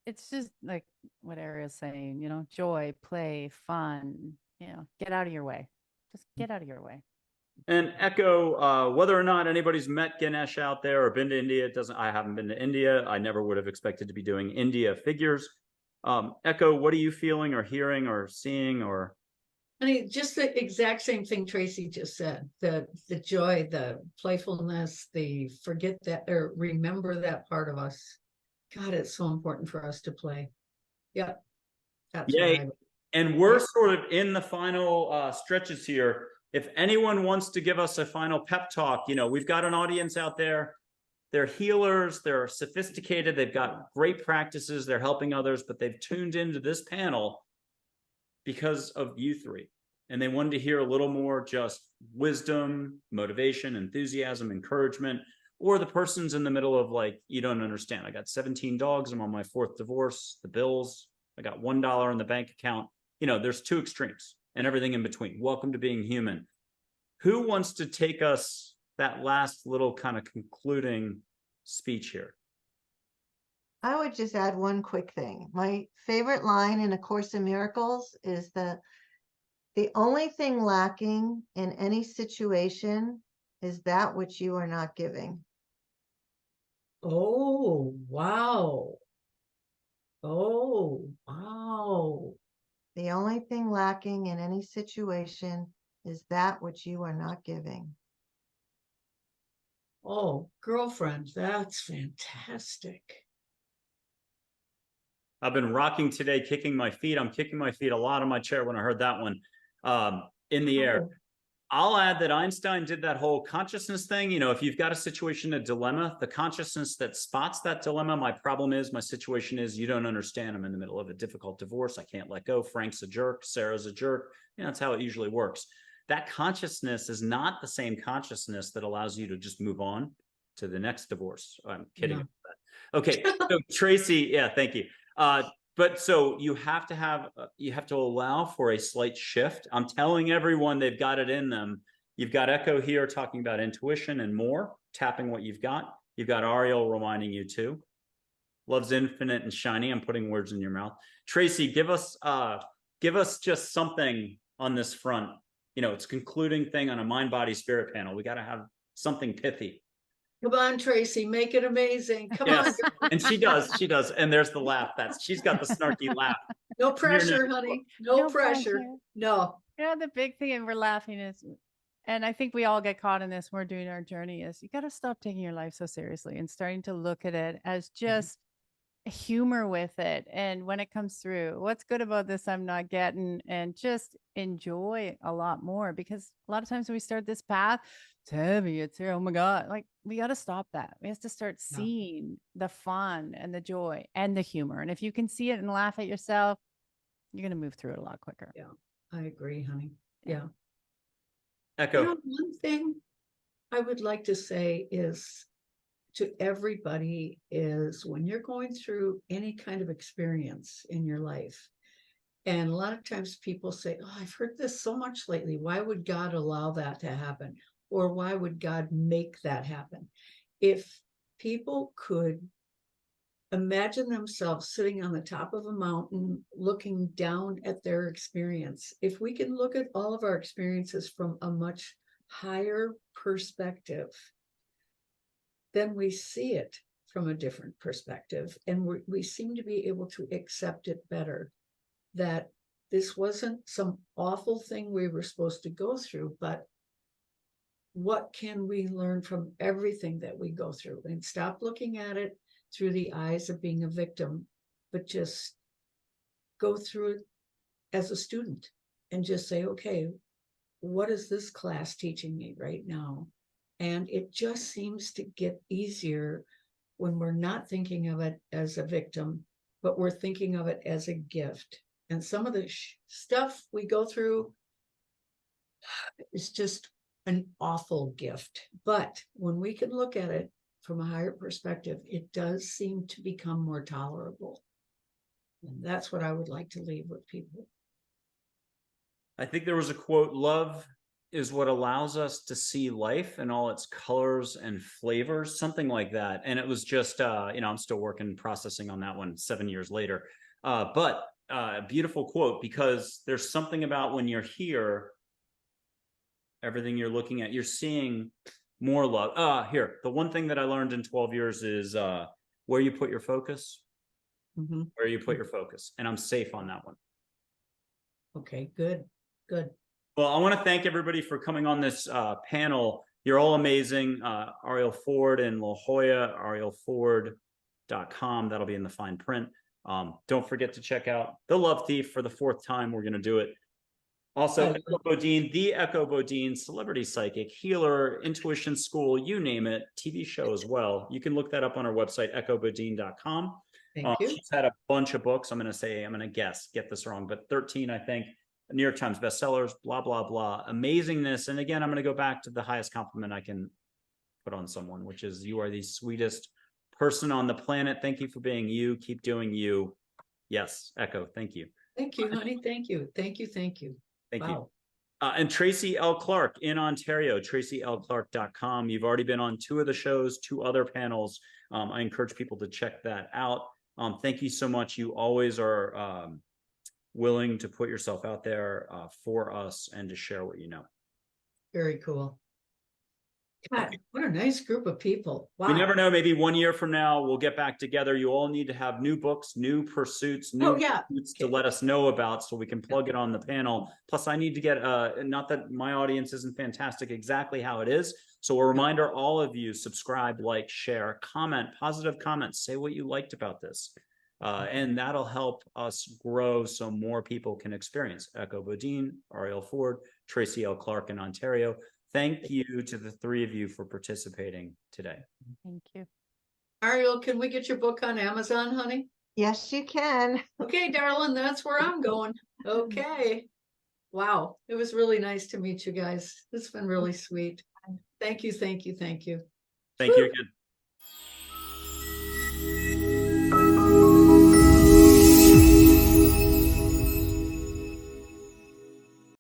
D: It's just like what Arielle's saying, joy, play, fun, get out of your way. Just get out of your way.
A: And Echo, whether or not anybody's met Ganesh out there or been to India, I haven't been to India. I never would have expected to be doing India figures. Echo, what are you feeling or hearing or seeing or?
B: I mean, just the exact same thing Tracy just said, the joy, the playfulness, the forget that or remember that part of us. God, it's so important for us to play. Yep. That's
A: Yay.
B: what
A: And we're sort of in the final stretches here. If anyone wants to give us a final pep talk, you know, we've got an audience out there. They're healers, they're sophisticated, they've got great practices, they're helping others, but they've tuned into this panel because of you three. And they wanted to hear a little more just wisdom, motivation, enthusiasm, encouragement, or the person's in the middle of like, you don't understand. I got 17 dogs, I'm on my 4th divorce, the bills, I got $1 in the bank account. You know, there's two extremes and everything in between. Welcome to being human. Who wants to take us that last little kind of concluding speech here?
C: I would just add one quick thing. My favorite line in A Course in Miracles is that the only thing lacking in any situation is that which you are not giving.
B: Oh, wow. Oh, wow.
C: The only thing lacking in any situation is that which you are not giving.
B: Oh, girlfriend, that's fantastic.
A: I've been rocking today, kicking my feet. I'm kicking my feet a lot on my chair when I heard that one in the air.
B: Oh.
A: I'll add that Einstein did that whole consciousness thing. You know, if you've got a situation, a dilemma, the consciousness that spots that dilemma, my problem is, my situation is, you don't understand. I'm in the middle of a difficult divorce. I can't let go. Frank's a jerk. Sarah's a jerk. You know, that's how it usually works. That consciousness is not the same consciousness that allows you to just move on to the next divorce. I'm kidding about that. Okay. So Tracy, yeah, thank you. But so you have to allow for a slight shift. I'm telling everyone they've got it in them. You've got Echo here talking about intuition and more, tapping what you've got. You've got Arielle reminding you too. Love's infinite and shiny. I'm putting words in your mouth. Tracy, give us just something on this front. You know, it's a concluding thing on a mind, body, spirit panel. We got to have something pithy.
B: Come on, Tracy, make it amazing. Come on.
A: And she does. And there's the laugh. She's got the snarky laugh.
B: No pressure, honey. No pressure. No.
D: You know, the big thing, and we're laughing is, and I think we all get caught in this when we're doing our journey, is you got to stop taking your life so seriously and starting to look at it as just humor with it. And when it comes through, what's good about this I'm not getting, and just enjoy a lot more, because a lot of times when we start this path, it's heavy, it's here, oh my God, like we got to stop that. We have to start seeing the fun and the joy and the humor. And if you can see it and laugh at yourself, you're going to move through it a lot quicker.
B: Yeah, I agree, honey. Yeah.
A: Echo.
B: You know, one thing I would like to say is to everybody is, when you're going through any kind of experience in your life, and a lot of times people say, oh, I've heard this so much lately. Why would God allow that to happen? Or why would God make that happen? If people could imagine themselves sitting on the top of a mountain, looking down at their experience, if we can look at all of our experiences from a much higher perspective, then we see it from a different perspective. And we seem to be able to accept it better, that this wasn't some awful thing we were supposed to go through, but what can we learn from everything that we go through, and stop looking at it through the eyes of being a victim, but just go through it as a student and just say, okay, what is this class teaching me right now? And it just seems to get easier when we're not thinking of it as a victim, but we're thinking of it as a gift. And some of the stuff we go through is just an awful gift. But when we can look at it from a higher perspective, it does seem to become more tolerable. And that's what I would like to leave with people.
A: I think there was a quote, love is what allows us to see life in all its colors and flavors, something like that. And it was just, you know, I'm still working, processing on that one 7 years later. But a beautiful quote, because there's something about when you're here, everything you're looking at, you're seeing more love. Here, the one thing that I learned in 12 years is where you put your focus, where you put your focus. And I'm safe on that one.
B: Okay, good, good.
A: Well, I want to thank everybody for coming on this panel. You're all amazing. Arielle Ford in La Jolla, arielleford.com. That'll be in the fine print. Don't forget to check out The Love Thief for the 4th time. We're going to do it. Also, Echo Bodine, the Echo Bodine, celebrity psychic, healer, intuition school, you name it, TV show as well. You can look that up on our website, echobodine.com.
B: Thank you.
A: She's had a bunch of books. I'm going to guess, get this wrong, but 13, I think, New York Times bestsellers, blah, blah, blah. Amazingness. And again, I'm going to go back to the highest compliment I can put on someone, which is you are the sweetest person on the planet. Thank you for being you. Keep doing you. Yes, Echo, thank you.
B: Thank you, honey. Thank you. Thank you. Thank you.
A: Thank
B: Wow.
A: you. And Tracy L. Clark in Ontario, tracylclark.com. You've already been on 2 of the shows, 2 other panels. I encourage people to check that out. Thank you so much. You always are willing to put yourself out there for us and to share what you know.
B: Very cool. God, what a nice group of people. Wow.
A: We never know. Maybe 1 year from now, we'll get back together. You all need to have new books, new pursuits, new pursuits to let us know about so we can plug it on the panel. Plus, I need to get, not that my audience isn't fantastic exactly how it is. So a reminder, all of you, subscribe, like, share, comment, positive comments, say what you liked about this. And that'll help us grow so more people can experience Echo Bodine, Arielle Ford, Tracy L. Clark in Ontario. Thank you to the 3 of you for participating today.
D: Thank you.
B: Arielle, can we get your book on Amazon, honey?
C: Yes, you can.
B: Okay, darling, that's where I'm going. Okay. Wow. It was really nice to meet you guys. It's been really sweet. Thank you. Thank you. Thank you.
A: Thank you again.